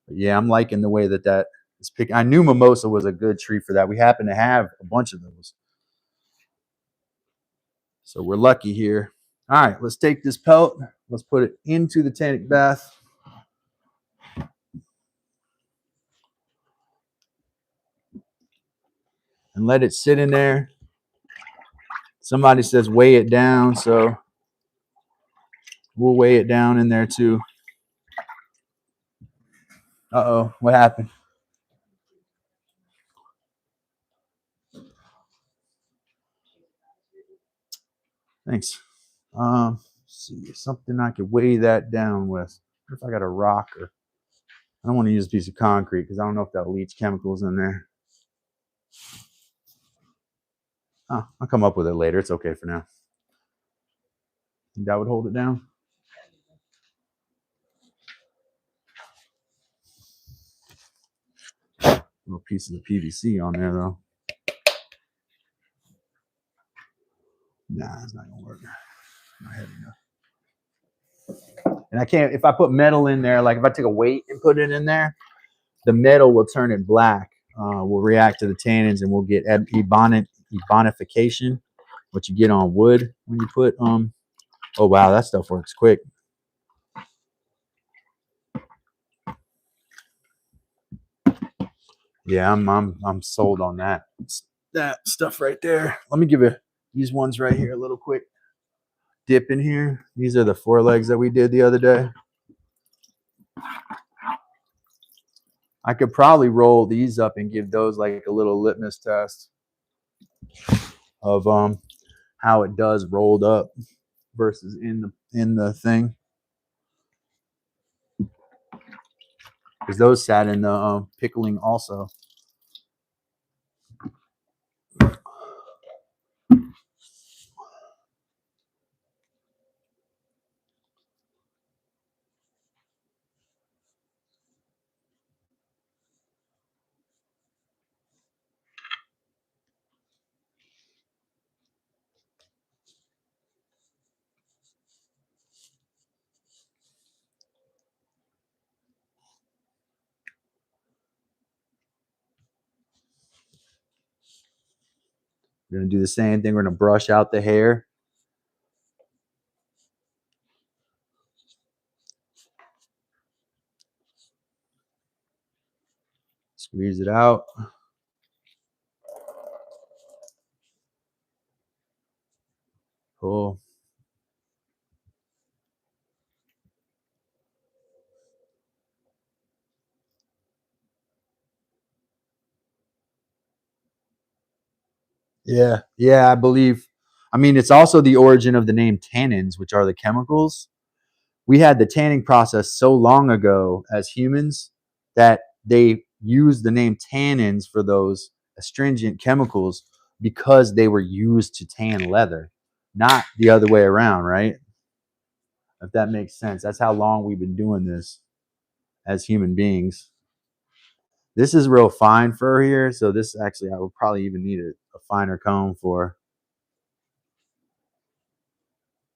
But yeah, I'm liking the way that is picking. I knew mimosa was a good tree for that. We happen to have a bunch of those. So we're lucky here. All right, let's take this pelt. Let's put it into the tannic bath. And let it sit in there. Somebody says weigh it down, so we'll weigh it down in there too. Uh-oh, what happened? Thanks. See, something I could weigh that down with. What if I got a rocker? I don't want to use a piece of concrete because I don't know if that'll leach chemicals in there. Oh, I'll come up with it later. It's okay for now. Think that would hold it down? Little pieces of PVC on there though. Nah, it's not gonna work. Not heavy enough. And I can't, if I put metal in there, like if I take a weight and put it in there, the metal will turn it black. Will react to the tannins and we'll get ebonification, what you get on wood when you put oh wow, that stuff works quick. Yeah, I'm sold on that. That stuff right there. Let me give you these ones right here a little quick dip in here. These are the forelegs that we did the other day. I could probably roll these up and give those like a little litmus test of how it does rolled up. versus in the thing, because those sat in the pickling also. We're gonna do the same thing. We're gonna brush out the hair. Squeeze it out. Cool. Yeah, yeah, I believe. I mean, it's also the origin of the name tannins, which are the chemicals. We had the tanning process so long ago as humans that they used the name tannins for those astringent chemicals because they were used to tan leather, not the other way around, right? If that makes sense. That's how long we've been doing this as human beings. This is real fine fur here, so this actually I would probably even need a finer comb for,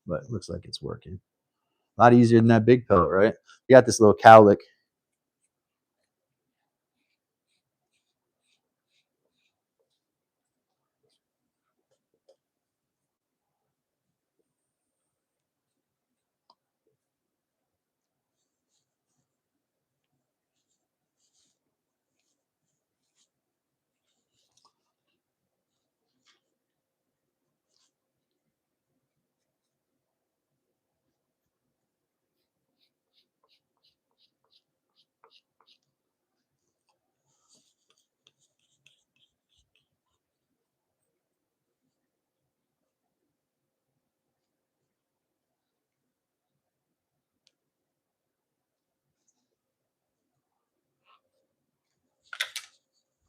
but it looks like it's working. A lot easier than that big pellet, right? You got this little cowlick.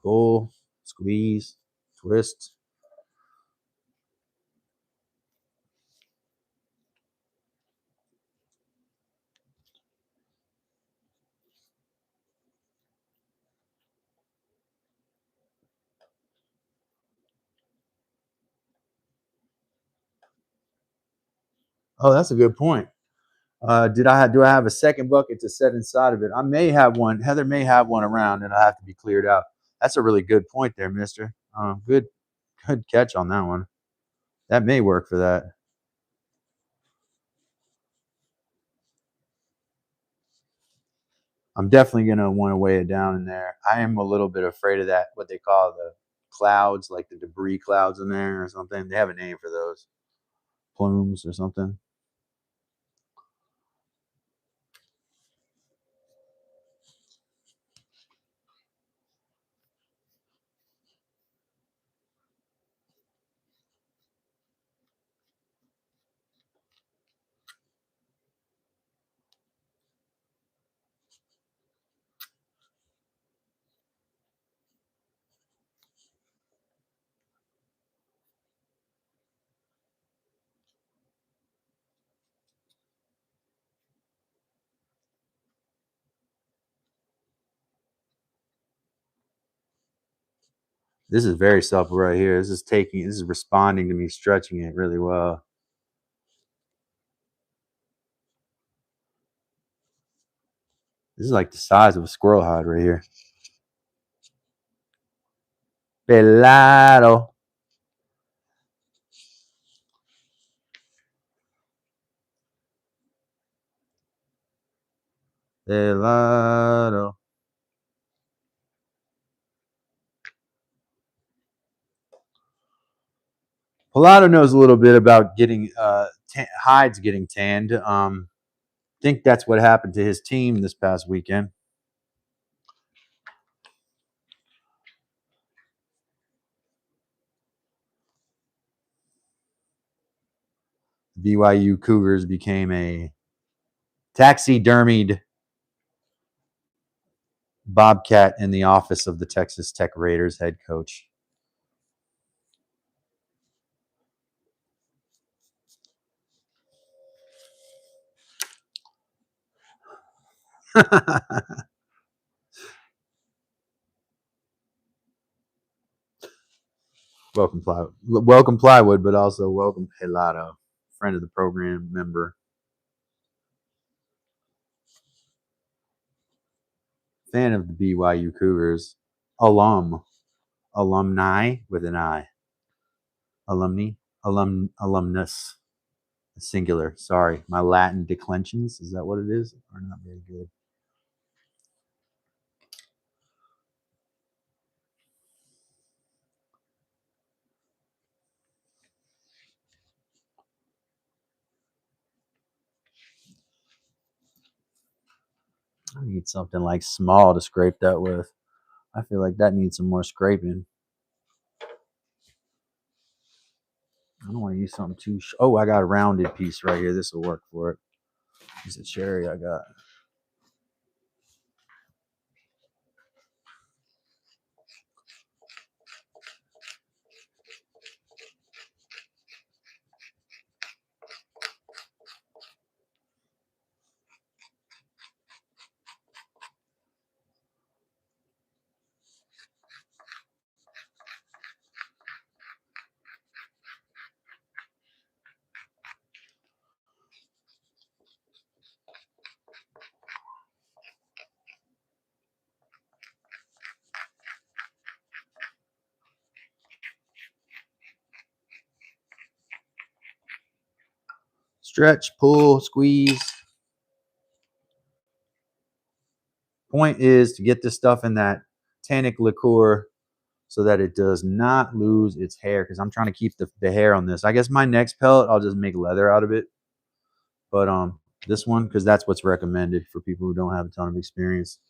Pull, squeeze, twist. Oh, that's a good point. Do I have a second bucket to set inside of it? I may have one. Heather may have one around, and I have to be cleared out. That's a really good point there, Mister. Good catch on that one. That may work for that. I'm definitely gonna want to weigh it down in there. I am a little bit afraid of that. What they call the clouds, like the debris clouds in there or something. They have a name for those, plumes or something. This is very supple right here. This is responding to me stretching it really well. This is like the size of a squirrel hide right here. Pelado. Pelado. Pelado knows a little bit about getting hides getting tanned. Think that's what happened to his team this past weekend. BYU Cougars became a taxidermied bobcat in the office of the Texas Tech Raiders head coach. welcome Plywood, but also welcome Helado, friend of the program, member, fan of the BYU Cougars, alumni with an I, alumnus, singular. Sorry, my Latin declensions, is that what it is? Are not very good. I need something like small to scrape that with. I feel like that needs some more scraping. I don't want to use something too. Oh, I got a rounded piece right here. This will work for it. It's a cherry I got. Stretch, pull, squeeze. Point is to get this stuff in that tannic liqueur so that it does not lose its hair, because I'm trying to keep the hair on this. I guess my next pellet, I'll just make leather out of it. But this one, because that's what's recommended for people who don't have a ton of experience.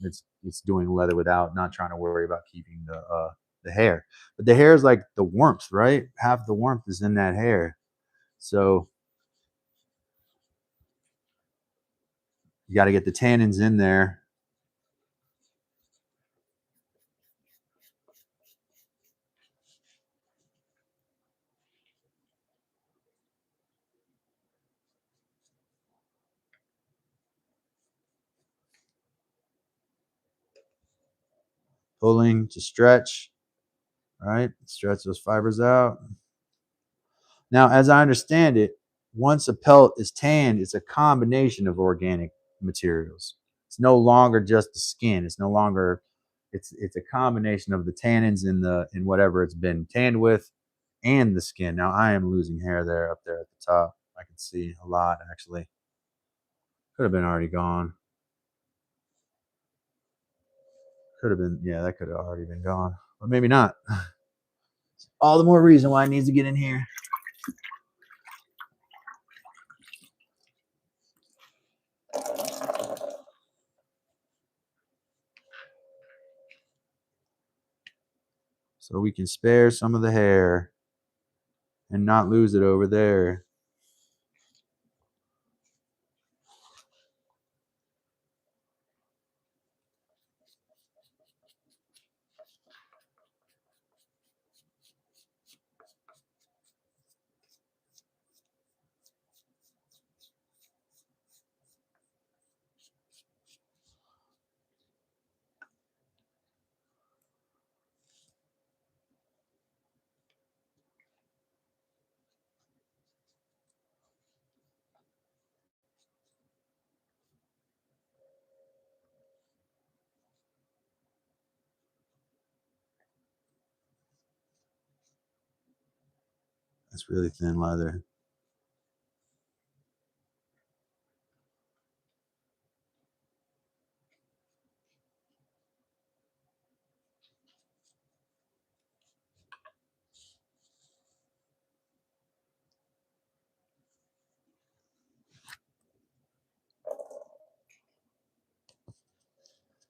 It's doing leather without, not trying to worry about keeping the hair. But the hair is like the warmth, right? Half the warmth is in that hair. So you got to get the tannins in there. Pulling to stretch, right? Stretch those fibers out. Now, as I understand it, once a pellet is tanned, it's a combination of organic materials. It's no longer just the skin. It's no longer it's a combination of the tannins in whatever it's been tanned with and the skin. Now I am losing hair there up there at the top. I can see a lot actually. Could have been already gone. Could have been, yeah, that could have already been gone. But maybe not. All the more reason why it needs to get in here. So we can spare some of the hair and not lose it over there. That's really thin leather.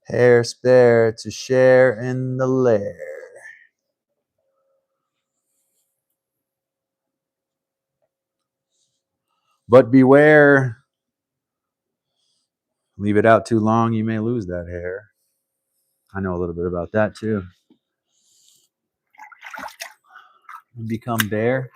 Hair spare to share in the lair. But beware, leave it out too long, you may lose that hair. I know a little bit about that too. Become bare.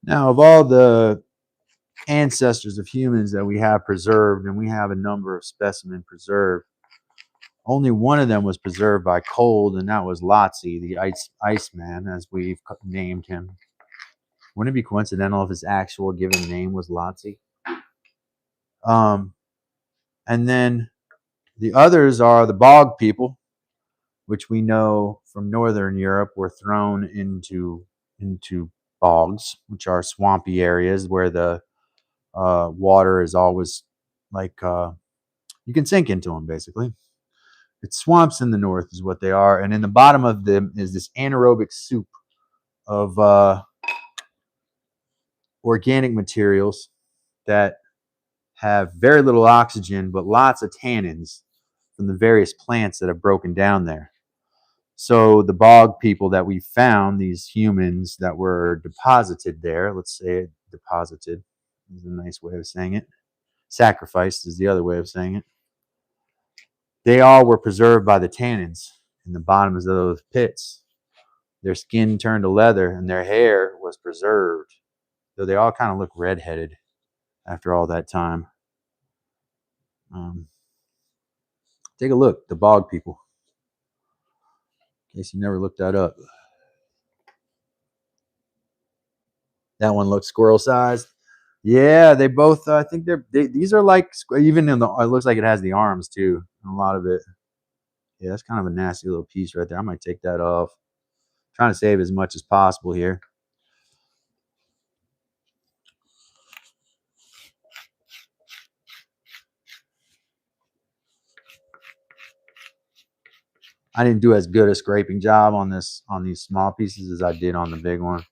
Now, of all the ancestors of humans that we have preserved, and we have a number of specimens preserved, only one of them was preserved by cold, and that was Lotzi, the Iceman, as we've named him. Wouldn't it be coincidental if his actual given name was Lotzi? And then the others are the bog people, which we know from northern Europe were thrown into bogs, which are swampy areas where the water is always like you can sink into them basically. It's swamps in the north is what they are, and in the bottom of them is this anaerobic soup of organic materials that have very little oxygen but lots of tannins from the various plants that have broken down there. So the bog people that we found, these humans that were deposited there, let's say deposited is a nice way of saying it. Sacrificed is the other way of saying it. They all were preserved by the tannins in the bottoms of those pits. Their skin turned to leather and their hair was preserved, though they all kind of look redheaded after all that time. Take a look, the bog people, in case you never looked that up. That one looks squirrel sized. Yeah, they both. I think these are like even in the. It looks like it has the arms too. A lot of it. Yeah, that's kind of a nasty little piece right there. I might take that off. Trying to save as much as possible here. I didn't do as good a scraping job on these small pieces as I did on the big one.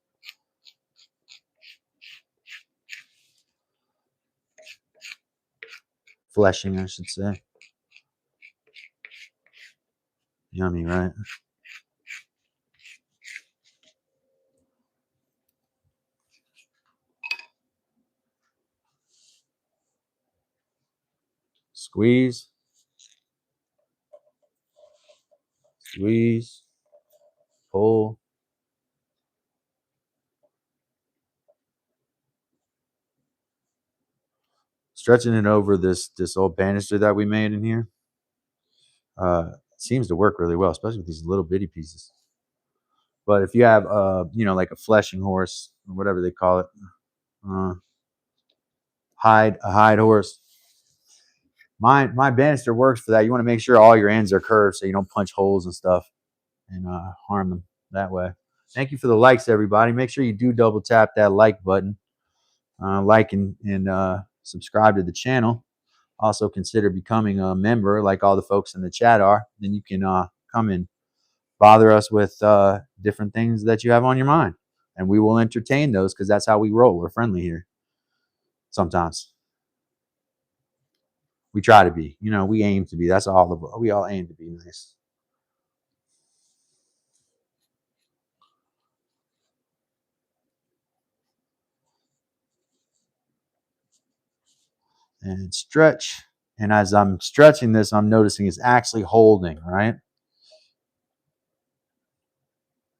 Fleshing, I should say. Yummy, right? Squeeze, squeeze, pull. Stretching it over this old banister that we made in here. Seems to work really well, especially with these little bitty pieces. But if you have, like a fleshing horse or whatever they call it, uh, a hide horse. My banister works for that. You want to make sure all your ends are curved so you don't punch holes and stuff and harm them that way. Thank you for the likes, everybody. Make sure you do double tap that like button, like and subscribe to the channel. Also consider becoming a member, like all the folks in the chat are. Then you can come and bother us with different things that you have on your mind, and we will entertain those because that's how we roll. We're friendly here. Sometimes we try to be. We aim to be. That's all. We all aim to be nice. and stretch. And as I'm stretching this, I'm noticing it's actually holding, right?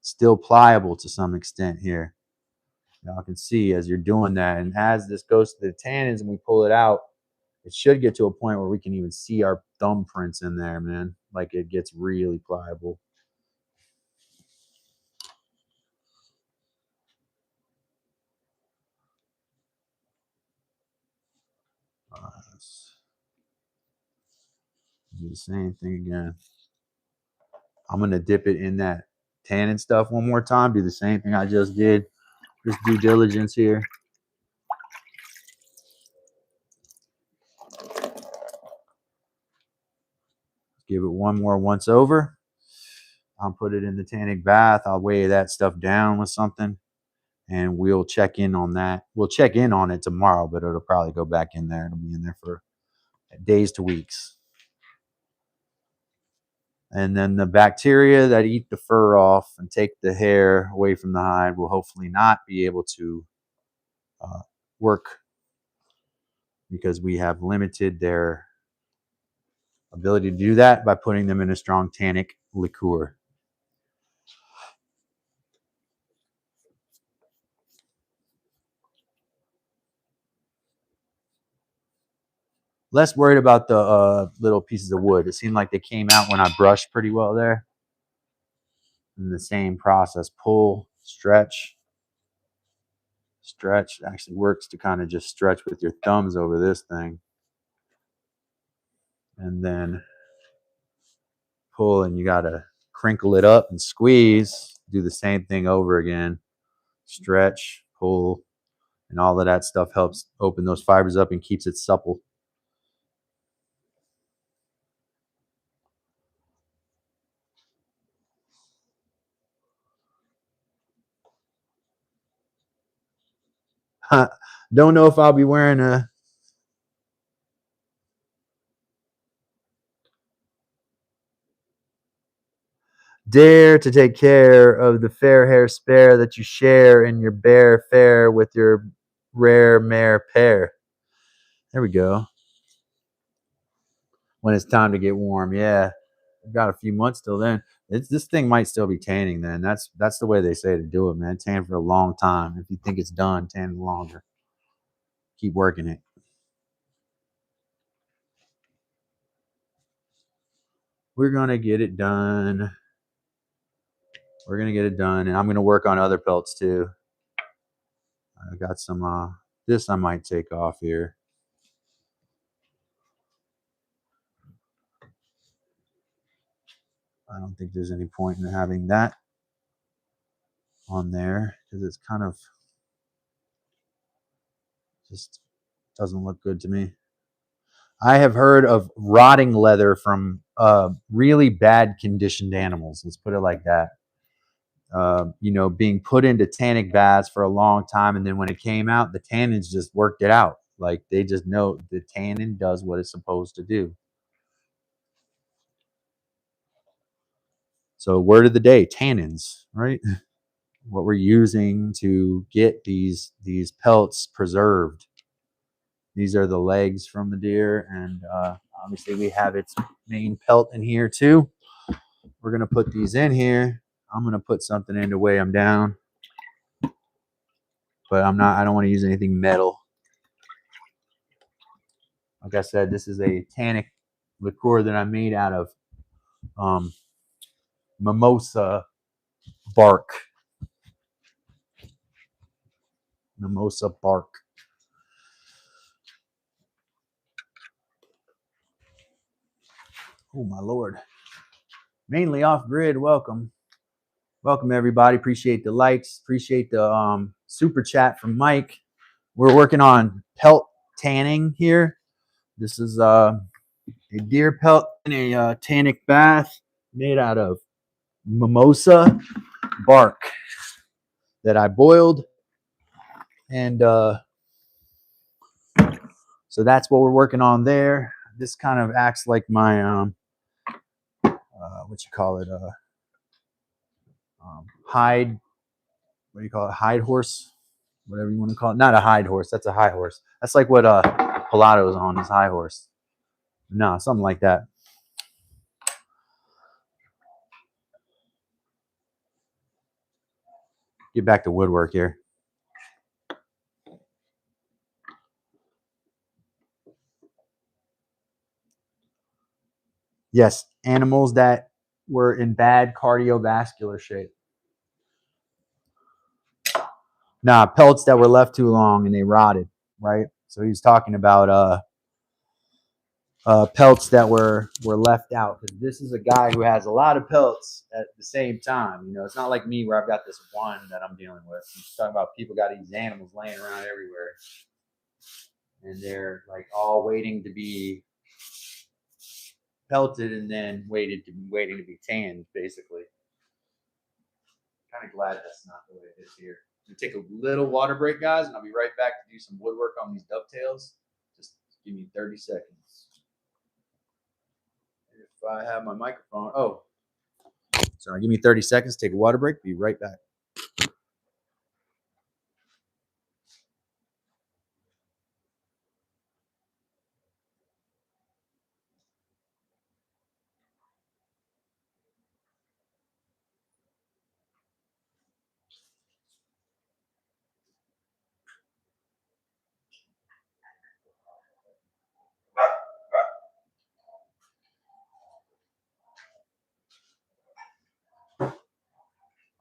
Still pliable to some extent here. Y'all can see as you're doing that. And as this goes to the tannins and we pull it out, it should get to a point where we can even see our thumbprints in there, man. Like it gets really pliable. Do the same thing again. I'm going to dip it in that tannin stuff one more time. Do the same thing I just did. Just due diligence here. Give it one more once over. I'll put it in the tannic bath. I'll weigh that stuff down with something, and we'll check in on that. We'll check in on it tomorrow, but it'll probably go back in there. It'll be in there for days to weeks. And then the bacteria that eat the fur off and take the hair away from the hide will hopefully not be able to work, because we have limited their ability to do that by putting them in a strong tannic liqueur. Less worried about the little pieces of wood. It seemed like they came out when I brushed pretty well there. And the same process, pull, stretch. Stretch actually works to kind of just stretch with your thumbs over this thing. And then pull, and you got to crinkle it up and squeeze. Do the same thing over again. Stretch, pull, and all of that stuff helps open those fibers up and keeps it supple. Don't know if I'll be wearing a dare to take care of the fair hair spare that you share in your bare fare with your rare mare pair. There we go. When it's time to get warm, yeah. I've got a few months till then. This thing might still be tanning then. That's the way they say to do it, man. Tan for a long time. If you think it's done, tan longer. Keep working it. We're gonna get it done. We're gonna get it done, and I'm gonna work on other pelts too. I got some. This I might take off here. I don't think there's any point in having that on there because it's kind of just doesn't look good to me. I have heard of rotting leather from really bad conditioned animals. Let's put it like that. Being put into tannic baths for a long time, and then when it came out, the tannins just worked it out. Like they just know the tannin does what it's supposed to do. So word of the day, tannins, right? What we're using to get these pelts preserved. These are the legs from the deer, and obviously we have its main pelt in here too. We're gonna put these in here. I'm gonna put something in to weigh them down, but I don't want to use anything metal. Like I said, this is a tannic liqueur that I made out of mimosa bark. Mimosa bark. Oh my Lord. Mainly off grid. Welcome everybody. Appreciate the likes. Appreciate the super chat from Mike. We're working on pelt tanning here. This is a deer pelt in a tannic bath made out of mimosa bark that I boiled, and so that's what we're working on there. This kind of acts like my what you call it, hide. What do you call it? Hide horse, whatever you want to call it. Not a hide horse. That's a high horse. That's like what Pilato's on his high horse. No, something like that. Get back to woodwork here. Yes, animals that were in bad cardiovascular shape. Nah, pelts that were left too long and they rotted, right? So he was talking about pelts that were left out. Because this is a guy who has a lot of pelts at the same time. You know, it's not like me where I've got this one that I'm dealing with. I'm just talking about people got these animals laying around everywhere, and they're like all waiting to be pelted and then waiting to be tanned, basically. Kind of glad that's not the way it is here. I'm gonna take a little water break, guys, and I'll be right back to do some woodwork on these dovetails. Just give me 30 seconds. If I have my microphone, oh, sorry, give me 30 seconds, take a water break, be right back.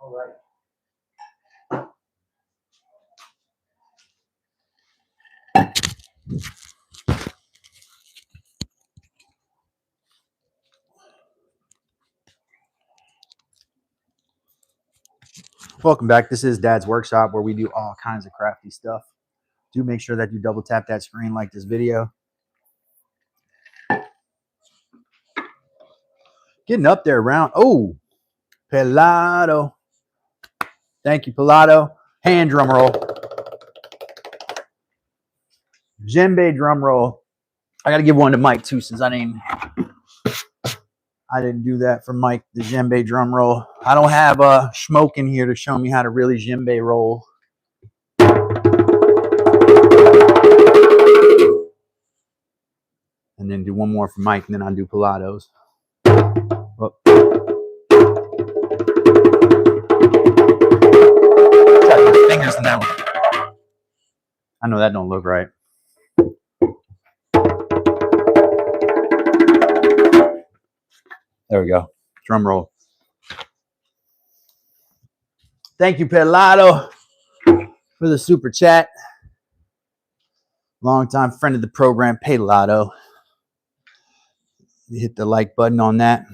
All right. Welcome back. This is Dad's Workshop, where we do all kinds of crafty stuff. Do make sure that you double tap that screen, like this video. Getting up there around. Oh, Pilato. Thank you, Pilato. Hand drum roll. Djembe drum roll. I got to give one to Mike too, since I didn't do that for Mike, the djembe drum roll. I don't have a Schmoke in here to show me how to really djembe roll. And then do one more for Mike, and then I'll do Pilato's. Oh. Fingers in that one. I know that don't look right. There we go. Drum roll. Thank you, Pilato, for the super chat. Longtime friend of the program, Pilato. Hit the like button on that.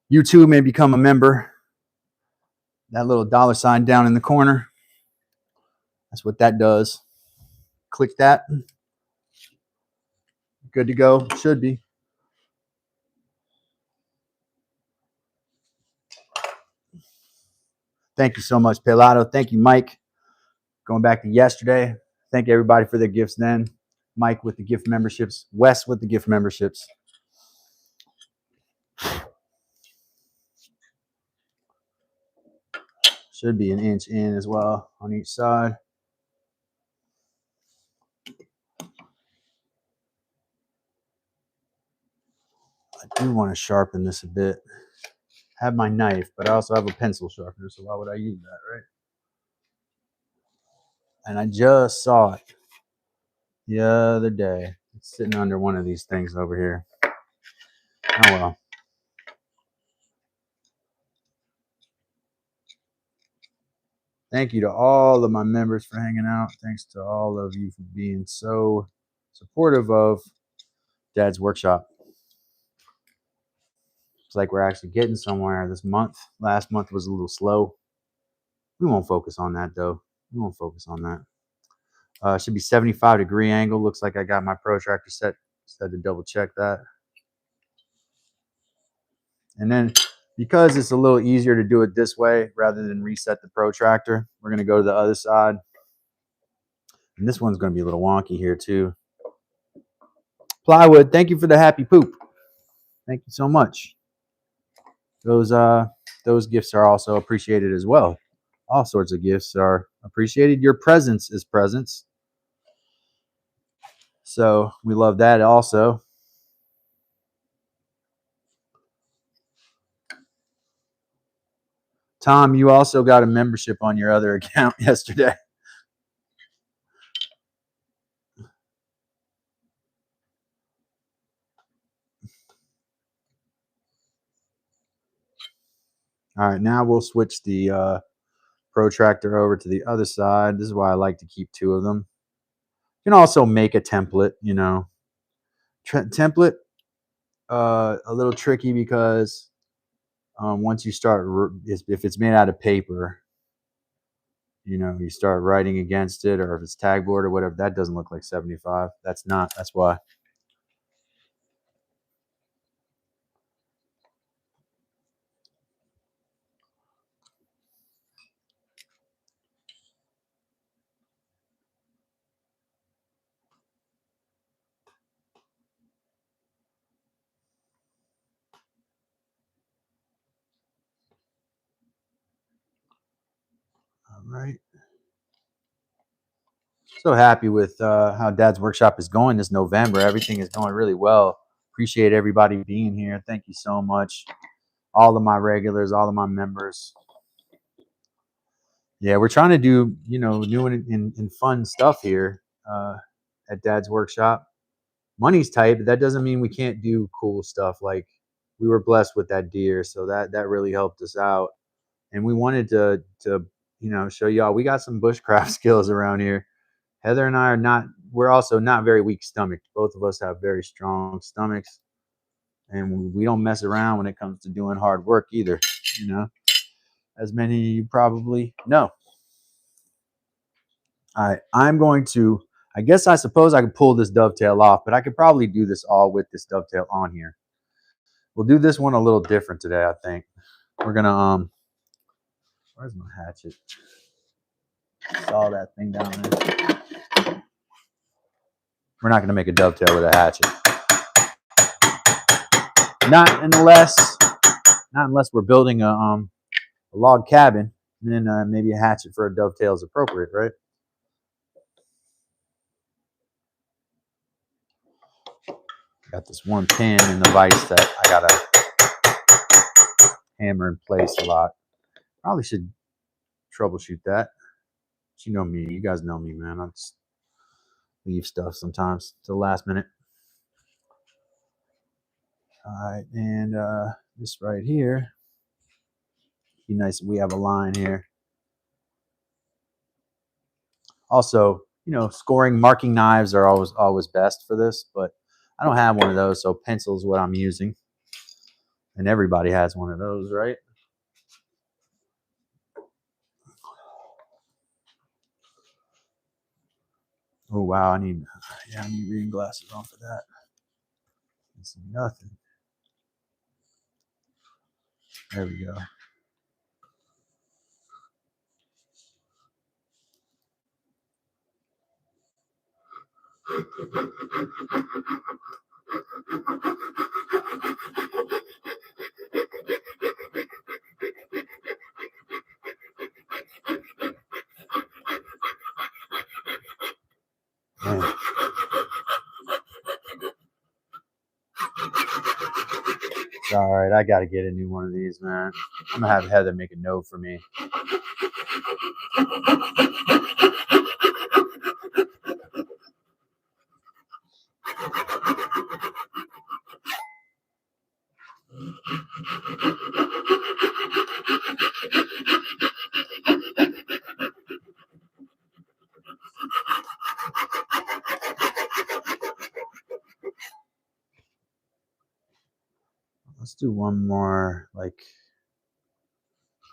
You too may become a member. That little $sign down in the corner. That's what that does. Click that. Good to go. Should be. Thank you so much, Pilato. Thank you, Mike. Going back to yesterday. Thank everybody for their gifts then. Mike with the gift memberships. Wes with the gift memberships. Should be an inch in as well on each side. I do want to sharpen this a bit. I have my knife, but I also have a pencil sharpener, so why would I use that, right? And I just saw it the other day. It's sitting under one of these things over here. Oh well. Thank you to all of my members for hanging out. Thanks to all of you for being so supportive of Dad's Workshop. It's like we're actually getting somewhere this month. Last month was a little slow. We won't focus on that though. We won't focus on that. Should be 75-degree angle. Looks like I got my protractor set. Just had to double check that. And then because it's a little easier to do it this way rather than reset the protractor, we're going to go to the other side. And this one's going to be a little wonky here too. Plywood, thank you for the happy poop. Thank you so much. Those gifts are also appreciated as well. All sorts of gifts are appreciated. Your presence is presence. So we love that also. Tom, you also got a membership on your other account yesterday. All right, now we'll switch the protractor over to the other side. This is why I like to keep two of them. You can also make a template, you know. Template, a little tricky because once you start, if it's made out of paper, you know, you start writing against it, or if it's tag board or whatever, that doesn't look like 75. That's not, that's why. All right. So happy with how Dad's Workshop is going this November. Everything is going really well. Appreciate everybody being here. Thank you so much. All of my regulars, all of my members. Yeah, we're trying to do, you know, new and fun stuff here at Dad's Workshop. Money's tight, but that doesn't mean we can't do cool stuff. Like we were blessed with that deer, so that really helped us out. And we wanted to you know, show y'all we got some bushcraft skills around here. Heather and I are not, we're also not very weak stomached. Both of us have very strong stomachs, and we don't mess around when it comes to doing hard work either, you know, as many of you probably know. All right, I'm going to, I suppose I could pull this dovetail off, but I could probably do this all with this dovetail on here. We'll do this one a little different today, I think. We're gonna, where's my hatchet? Saw that thing down there. We're not gonna make a dovetail with a hatchet. Not unless we're building a log cabin, and then maybe a hatchet for a dovetail is appropriate, right? Got this one pin in the vise that I gotta hammer in place a lot. Probably should troubleshoot that. But you know me, you guys know me, man. I just leave stuff sometimes to the last minute. All right, and this right here, be nice if we have a line here. Also, you know, scoring marking knives are always best for this, but I don't have one of those, so pencil's what I'm using. And everybody has one of those, right? Oh wow, I need reading glasses on for that. It's nothing. There we go. Man. All right, I got to get a new one of these, man. I'm gonna have Heather make a note for me. Let's do one more. Like,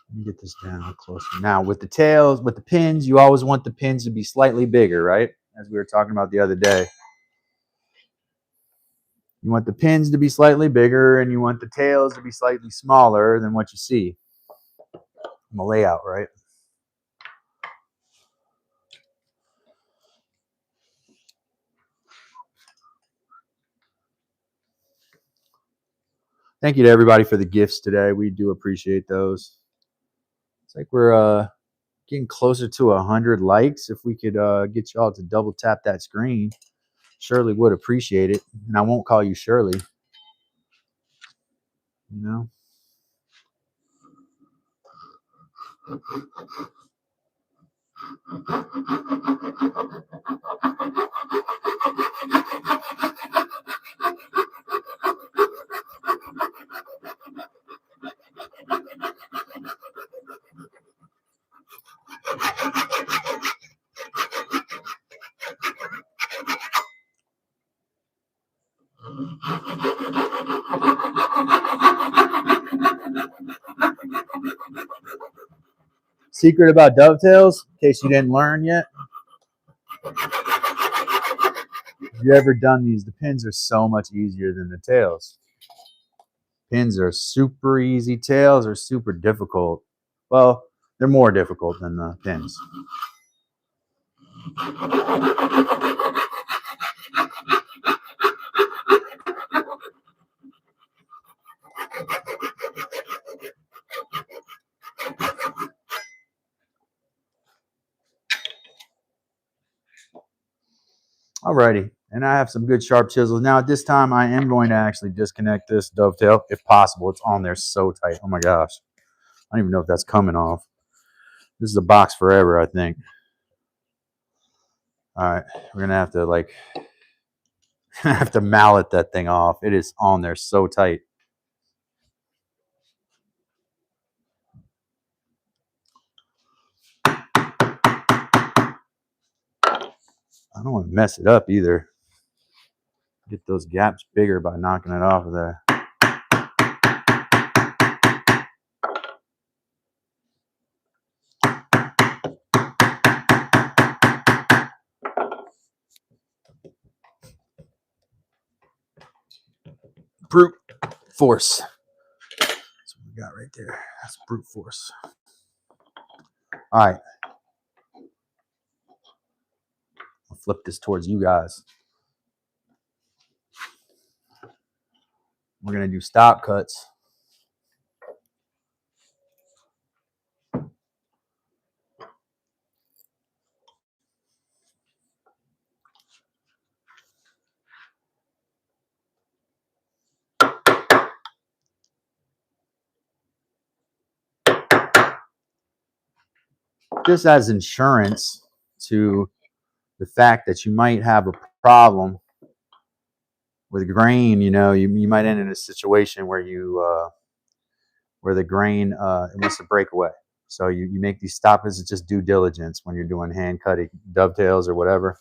let me get this down closer. Now, with the tails, with the pins, you always want the pins to be slightly bigger, right? As we were talking about the other day. You want the pins to be slightly bigger, and you want the tails to be slightly smaller than what you see in the layout, right? Thank you to everybody for the gifts today. We do appreciate those. It's like we're getting closer to 100 likes. If we could get y'all to double tap that screen, Shirley would appreciate it, and I won't call you Shirley. You know. Secret about dovetails, in case you didn't learn yet. If you ever done these, the pins are so much easier than the tails. Pins are super easy. Tails are super difficult. Well, they're more difficult than the pins. Alrighty, and I have some good sharp chisels. Now at this time, I am going to actually disconnect this dovetail, if possible. It's on there so tight. Oh my gosh. I don't even know if that's coming off. This is a box forever, I think. Alright, we're going to have to mallet that thing off. It is on there so tight. I don't want to mess it up either. Get those gaps bigger by knocking it off of there. Brute force. That's what we got right there. That's brute force. All right. I'll flip this towards you guys. We're going to do stop cuts. Just as insurance to the fact that you might have a problem with grain. You know, you might end in a situation where where the grain it wants to break away. So you make these stop cuts. It's just due diligence when you're doing hand cutting dovetails or whatever.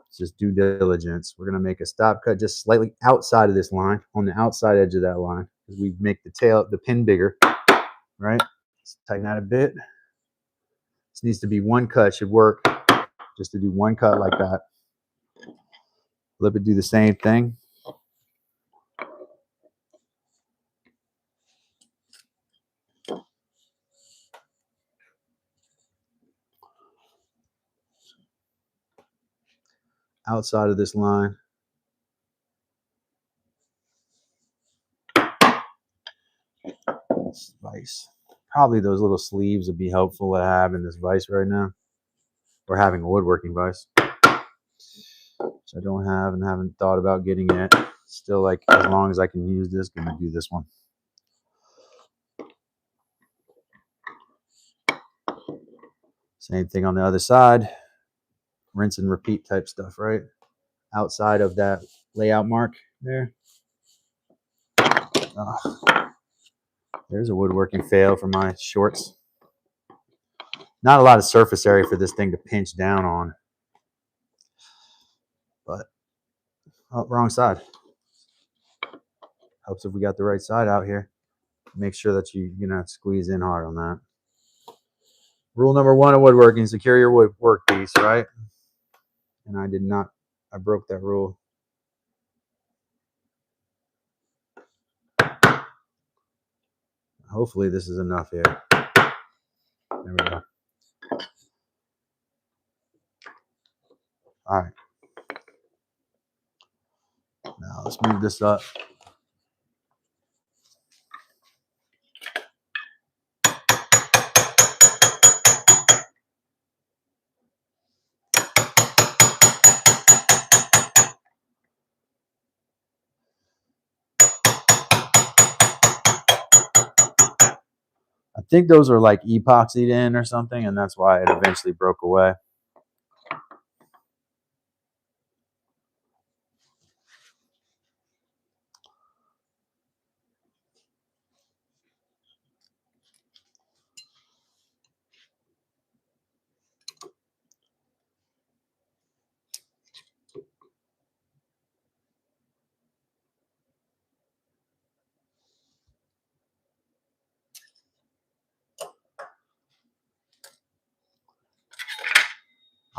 It's just due diligence. We're going to make a stop cut just slightly outside of this line, on the outside edge of that line, because we make the pin bigger, right? Let's tighten that a bit. This needs to be one cut, should work just to do one cut like that. Flip it, do the same thing. Outside of this line. This vise. Probably those little sleeves would be helpful to have in this vise right now. Or having a woodworking vise, which I don't have and haven't thought about getting yet. Still, like, as long as I can use this, gonna do this one. Same thing on the other side. Rinse and repeat type stuff, right? Outside of that layout mark there. Oh, there's a woodworking fail for my shorts. Not a lot of surface area for this thing to pinch down on. But, oh, wrong side. Helps if we got the right side out here. Make sure that you're not squeeze in hard on that. Rule number 1 of woodworking, secure your work piece, right? And I broke that rule. Hopefully this is enough here. There we go. All right. Now let's move this up. think those are like epoxied in or something, and that's why it eventually broke away.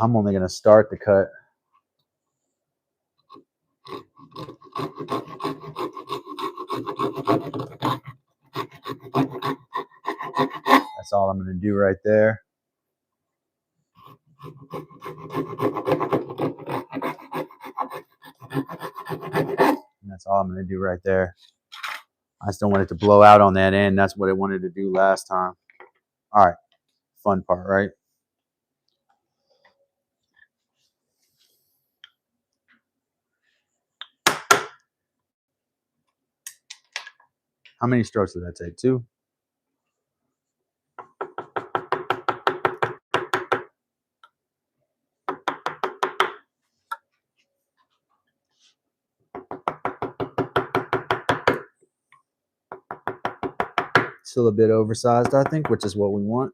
I'm only going to start the cut. That's all I'm going to do right there. And that's all I'm going to do right there. I just don't want it to blow out on that end. That's what I wanted to do last time. All right. Fun part, right? How many strokes did that take? 2? Still a bit oversized, I think, which is what we want.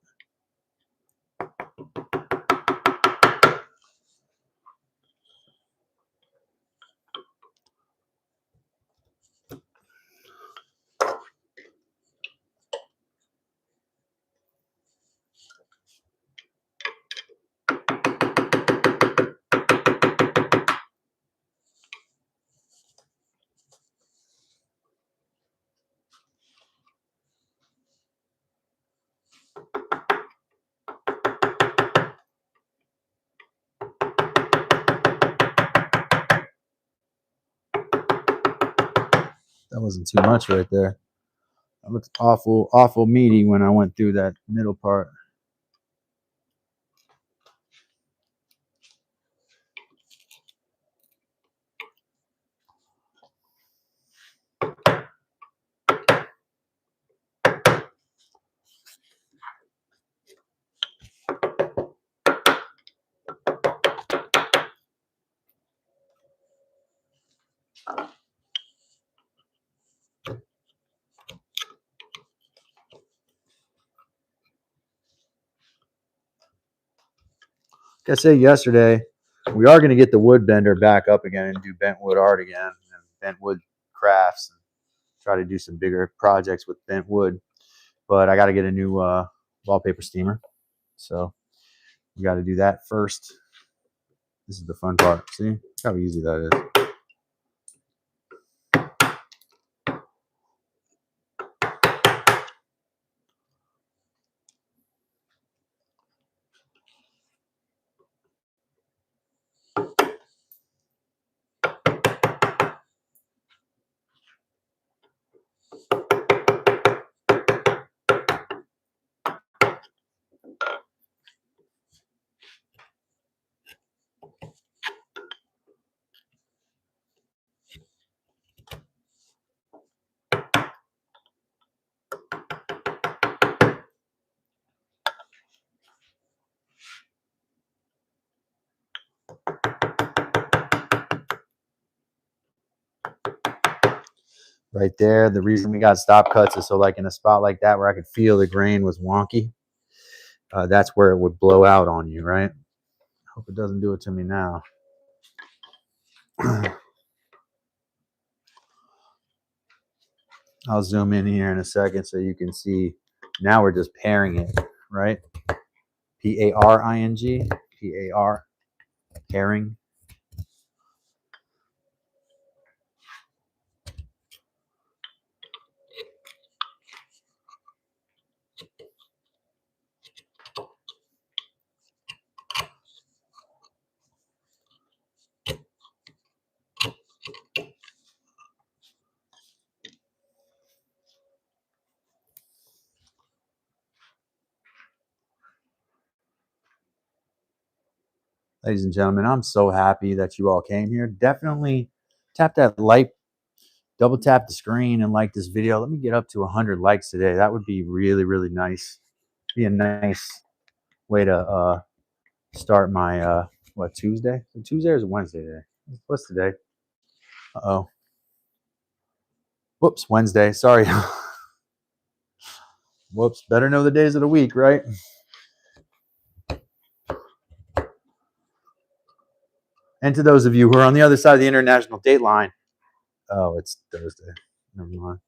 That wasn't too much right there. That looked awful, awful meaty when I went through that middle part. Like I said yesterday, we are going to get the wood bender back up again and do bent wood art again and bent wood crafts and try to do some bigger projects with bent wood. But I got to get a new wallpaper steamer. So we got to do that first. This is the fun part. See how easy that is. Right there. The reason we got stop cuts is so like in a spot like that where I could feel the grain was wonky, that's where it would blow out on you, right? Hope it doesn't do it to me now. I'll zoom in here in a second so you can see. Now we're just pairing it, right? P-A-R-I-N-G, P-A-R, pairing. Ladies and gentlemen, I'm so happy that you all came here. Definitely tap that like double tap the screen and like this video. Let me get up to 100 likes today. That would be really, really nice. Be a nice way to start my what, Tuesday? Tuesday or is it Wednesday today? What's today? Uh-oh. Whoops, Wednesday. Sorry. Whoops. Better know the days of the week, right? And to those of you who are on the other side of the international date line, oh, it's Thursday. Never mind.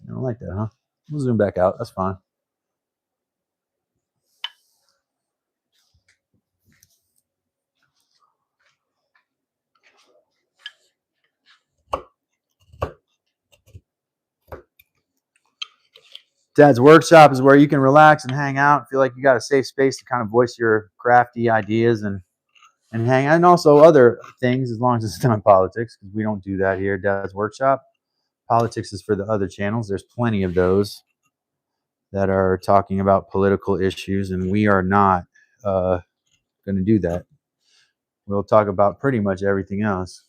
I don't like that, huh? We'll zoom back out. That's fine. Dad's workshop is where you can relax and hang out, feel like you got a safe space to kind of voice your crafty ideas and hang out, and also other things as long as it's not politics, because we don't do that here at Dad's workshop. Politics is for the other channels. There's plenty of those that are talking about political issues, and we are not going to do that. We'll talk about pretty much everything else.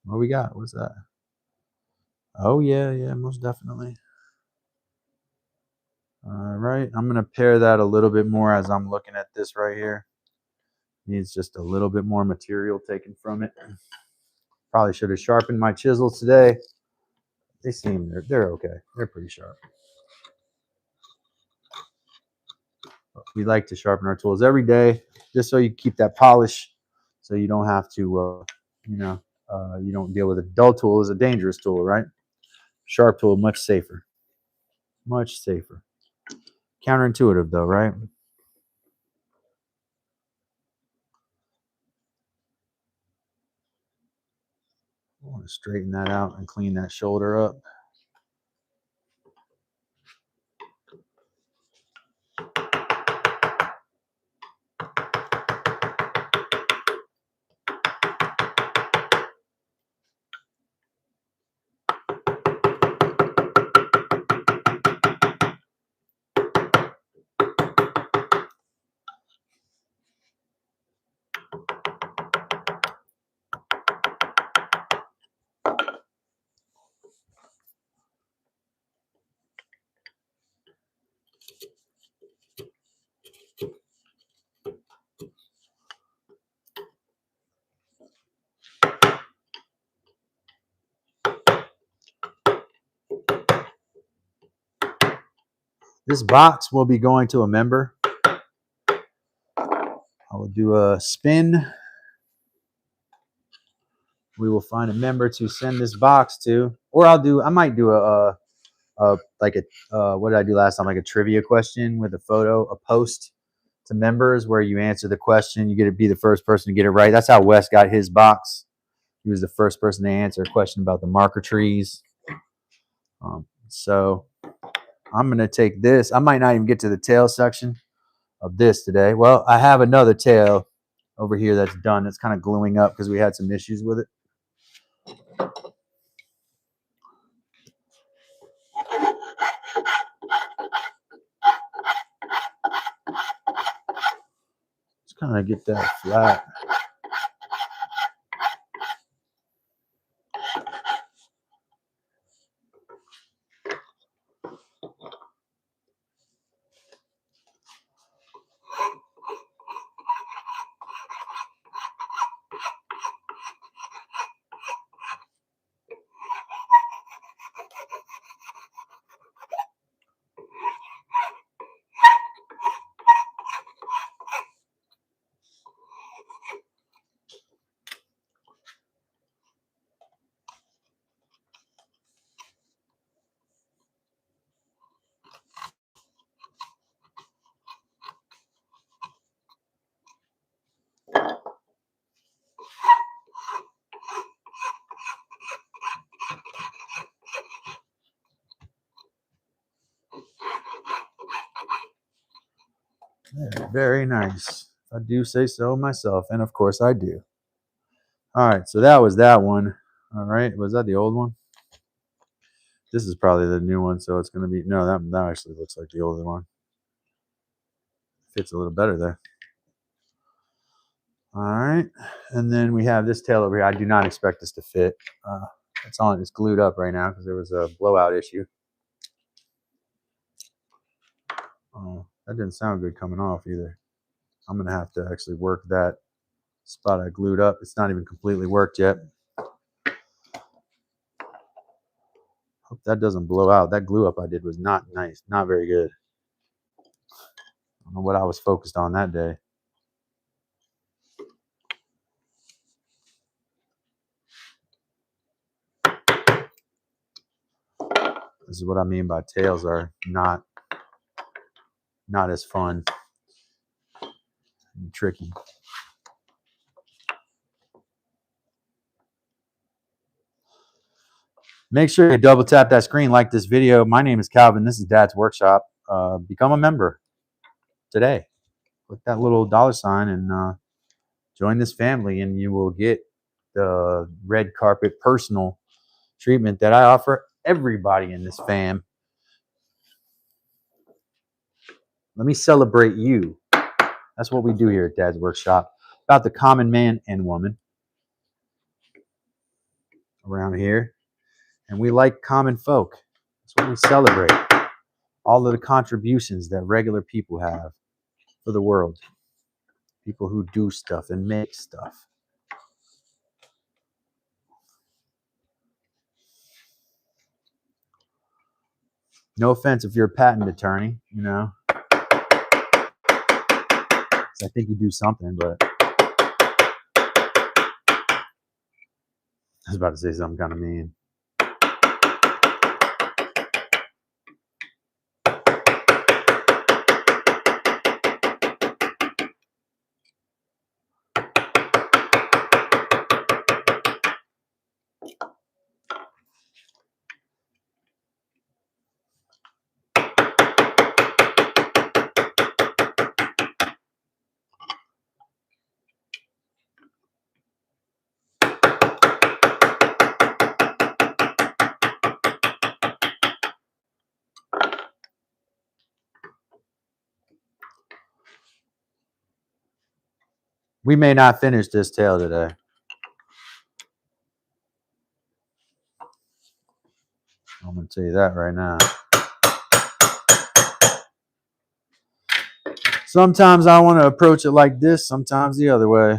What we got? What's that? Oh, yeah, most definitely. All right, I'm going to pair that a little bit more as I'm looking at this right here. Needs just a little bit more material taken from it. Probably should have sharpened my chisels today. They seem, they're okay. They're pretty sharp. We like to sharpen our tools every day, just so you keep that polish, so you don't have to, you don't deal with a dull tool is a dangerous tool, right? Sharp tool, much safer. Much safer. Counterintuitive though, right? I want to straighten that out and clean that shoulder up. This box will be going to a member. I will do a spin. We will find a member to send this box to, or I might do what did I do last time? Like a trivia question with a photo, a post to members where you answer the question. You get to be the first person to get it right. That's how Wes got his box. He was the first person to answer a question about the marker trees. So I'm going to take this. I might not even get to the tail section of this today. Well, I have another tail over here that's done. It's kind of gluing up because we had some issues with it. Just kind of get that flat. Very nice. I do say so myself, and of course I do. All right, so that was that one. All right, was that the old one? This is probably the new one, so it's going to be, no, that actually looks like the older one. Fits a little better there. All right, and then we have this tail over here. I do not expect this to fit. It's glued up right now because there was a blowout issue. Oh, that didn't sound good coming off either. I'm going to have to actually work that spot I glued up. It's not even completely worked yet. Hope that doesn't blow out. That glue up I did was not nice, not very good. I don't know what I was focused on that day. This is what I mean by tails are not as fun and tricky. Make sure you double tap that screen, like this video. My name is Calvin. This is Dad's Workshop. Become a member today. Click that little $sign and join this family, and you will get the red carpet personal treatment that I offer everybody in this fam. Let me celebrate you. That's what we do here at Dad's Workshop. About the common man and woman around here. And we like common folk. That's what we celebrate. All of the contributions that regular people have for the world. People who do stuff and make stuff. No offense if you're a patent attorney, you know. I think you do something, but I was about to say something kind of mean. We may not finish this tail today. I'm going to tell you that right now. Sometimes I want to approach it like this, sometimes the other way.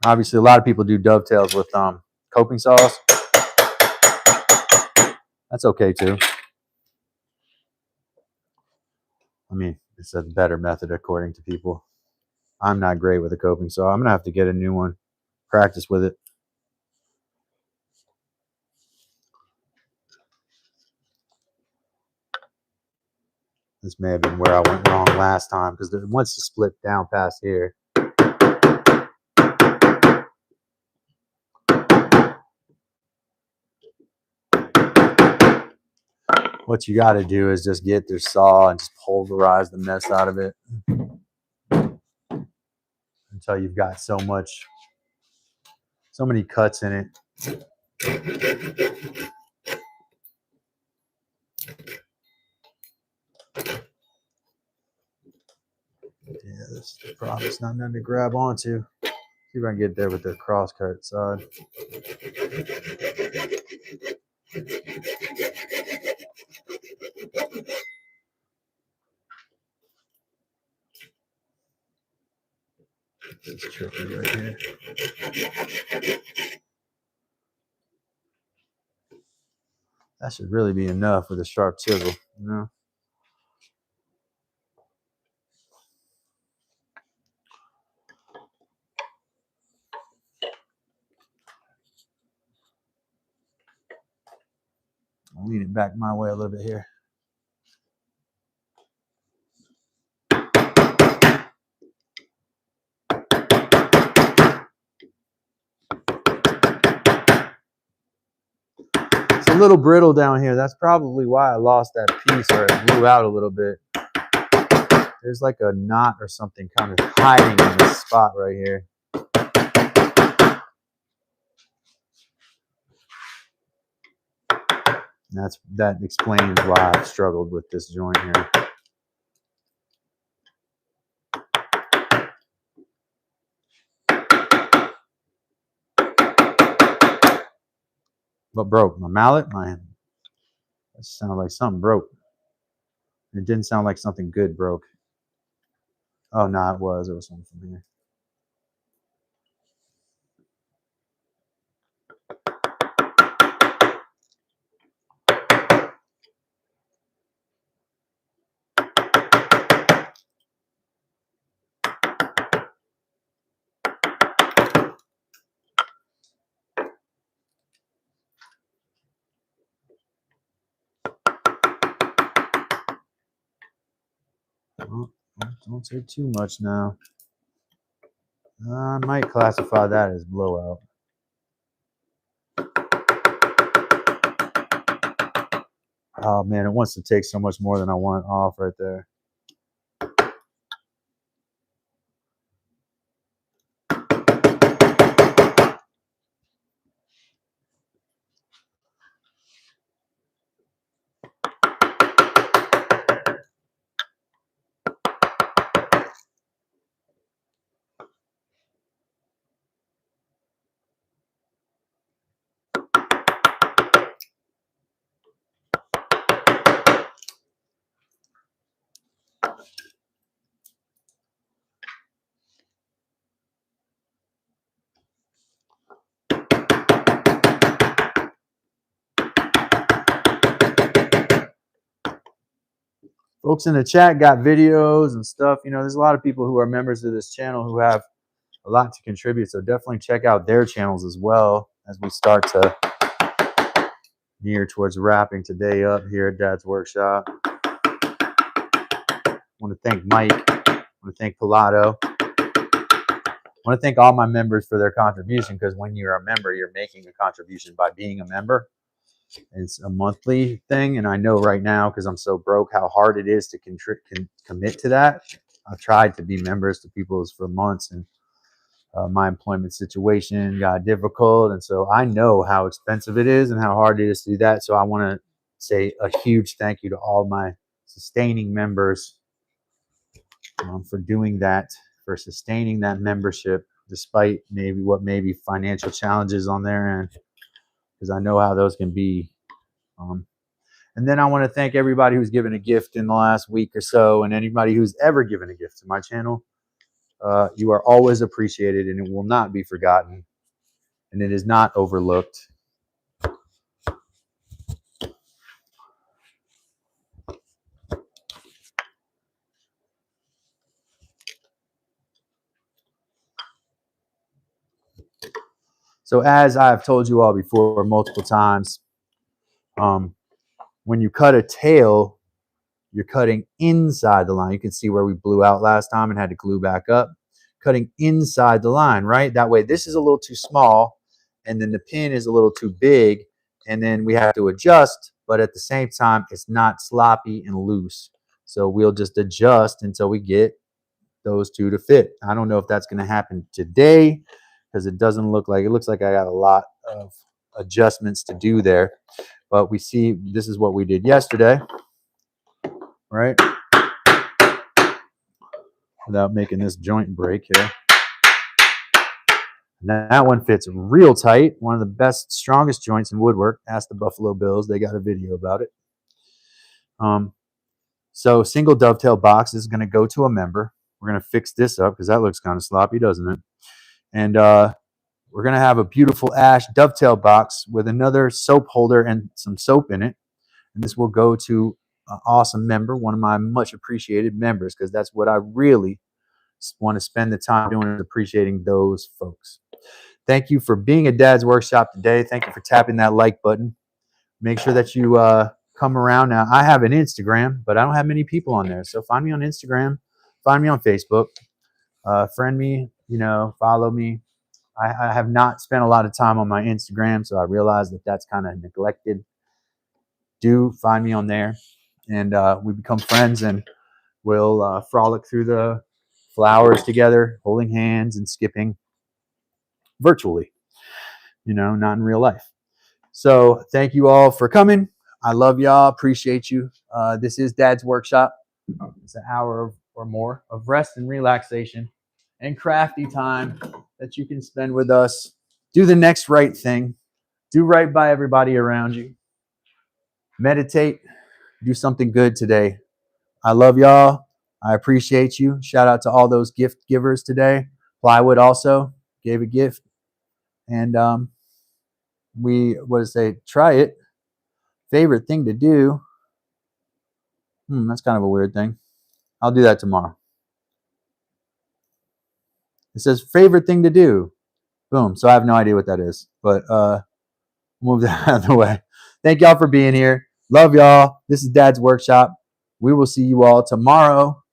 Obviously, a lot of people do dovetails with coping saws. That's okay too. I mean, it's a better method according to people. I'm not great with a coping saw. I'm going to have to get a new one, practice with it. This may have been where I went wrong last time because it wants to split down past here. What you got to do is just get their saw and just pulverize the mess out of it until you've got so many cuts in it. Yeah, this is the problem. It's not nothing to grab onto. See if I can get there with the crosscut side. This is tricky right here. That should really be enough with a sharp chisel, you know? I'll lean it back my way a little bit here. It's a little brittle down here. That's probably why I lost that piece, or it blew out a little bit. There's like a knot or something kind of hiding in this spot right here. And that explains why I've struggled with this joint here. What broke? My mallet? That sounded like something broke. It didn't sound like something good broke. Oh, no, it was something from here. Oh, don't say too much now. I might classify that as blowout. Oh man, it wants to take so much more than I want off right there. Folks in the chat got videos and stuff. You know, there's a lot of people who are members of this channel who have a lot to contribute. So definitely check out their channels as well as we start to near towards wrapping today up here at Dad's Workshop. I want to thank Mike. I want to thank Pilato. I want to thank all my members for their contribution, because when you're a member, you're making a contribution by being a member. It's a monthly thing, and I know right now, because I'm so broke, how hard it is to commit to that. I've tried to be members to people's for months, and my employment situation got difficult, and so I know how expensive it is and how hard it is to do that. So I want to say a huge thank you to all my sustaining members for doing that, for sustaining that membership despite maybe financial challenges on their end, because I know how those can be. And then I want to thank everybody who's given a gift in the last week or so, and anybody who's ever given a gift to my channel. You are always appreciated, and it will not be forgotten, and it is not overlooked. So as I've told you all before multiple times, when you cut a tail, you're cutting inside the line. You can see where we blew out last time and had to glue back up. Cutting inside the line, right? That way this is a little too small, and then the pin is a little too big, and then we have to adjust, but at the same time, it's not sloppy and loose. So we'll just adjust until we get those two to fit. I don't know if that's going to happen today, because it doesn't look like, it looks like I got a lot of adjustments to do there. But we see this is what we did yesterday, right? Without making this joint break here. And that one fits real tight. One of the best, strongest joints in woodwork. Ask the Buffalo Bills. They got a video about it. So single dovetail box is going to go to a member. We're going to fix this up because that looks kind of sloppy, doesn't it? And we're going to have a beautiful ash dovetail box with another soap holder and some soap in it. And this will go to an awesome member, one of my much appreciated members, because that's what I really want to spend the time doing, is appreciating those folks. Thank you for being at Dad's Workshop today. Thank you for tapping that like button. Make sure that you come around. Now, I have an Instagram, but I don't have many people on there. So find me on Instagram. Find me on Facebook. Friend me, follow me. I have not spent a lot of time on my Instagram, so I realize that that's kind of neglected. Do find me on there, and we become friends, and We'll frolic through the flowers together, holding hands and skipping virtually, not in real life. So thank you all for coming. I love y'all. Appreciate you. This is Dad's Workshop. It's an hour or more of rest and relaxation and crafty time that you can spend with us. Do the next right thing. Do right by everybody around you. Meditate. Do something good today. I love y'all. I appreciate you. Shout out to all those gift givers today. Plywood also gave a gift. And try it. Favorite thing to do. That's kind of a weird thing. I'll do that tomorrow. It says favorite thing to do. Boom. So I have no idea what that is. But move that out of the way. Thank y'all for being here. Love y'all. This is Dad's Workshop. We will see you all tomorrow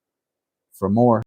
for more.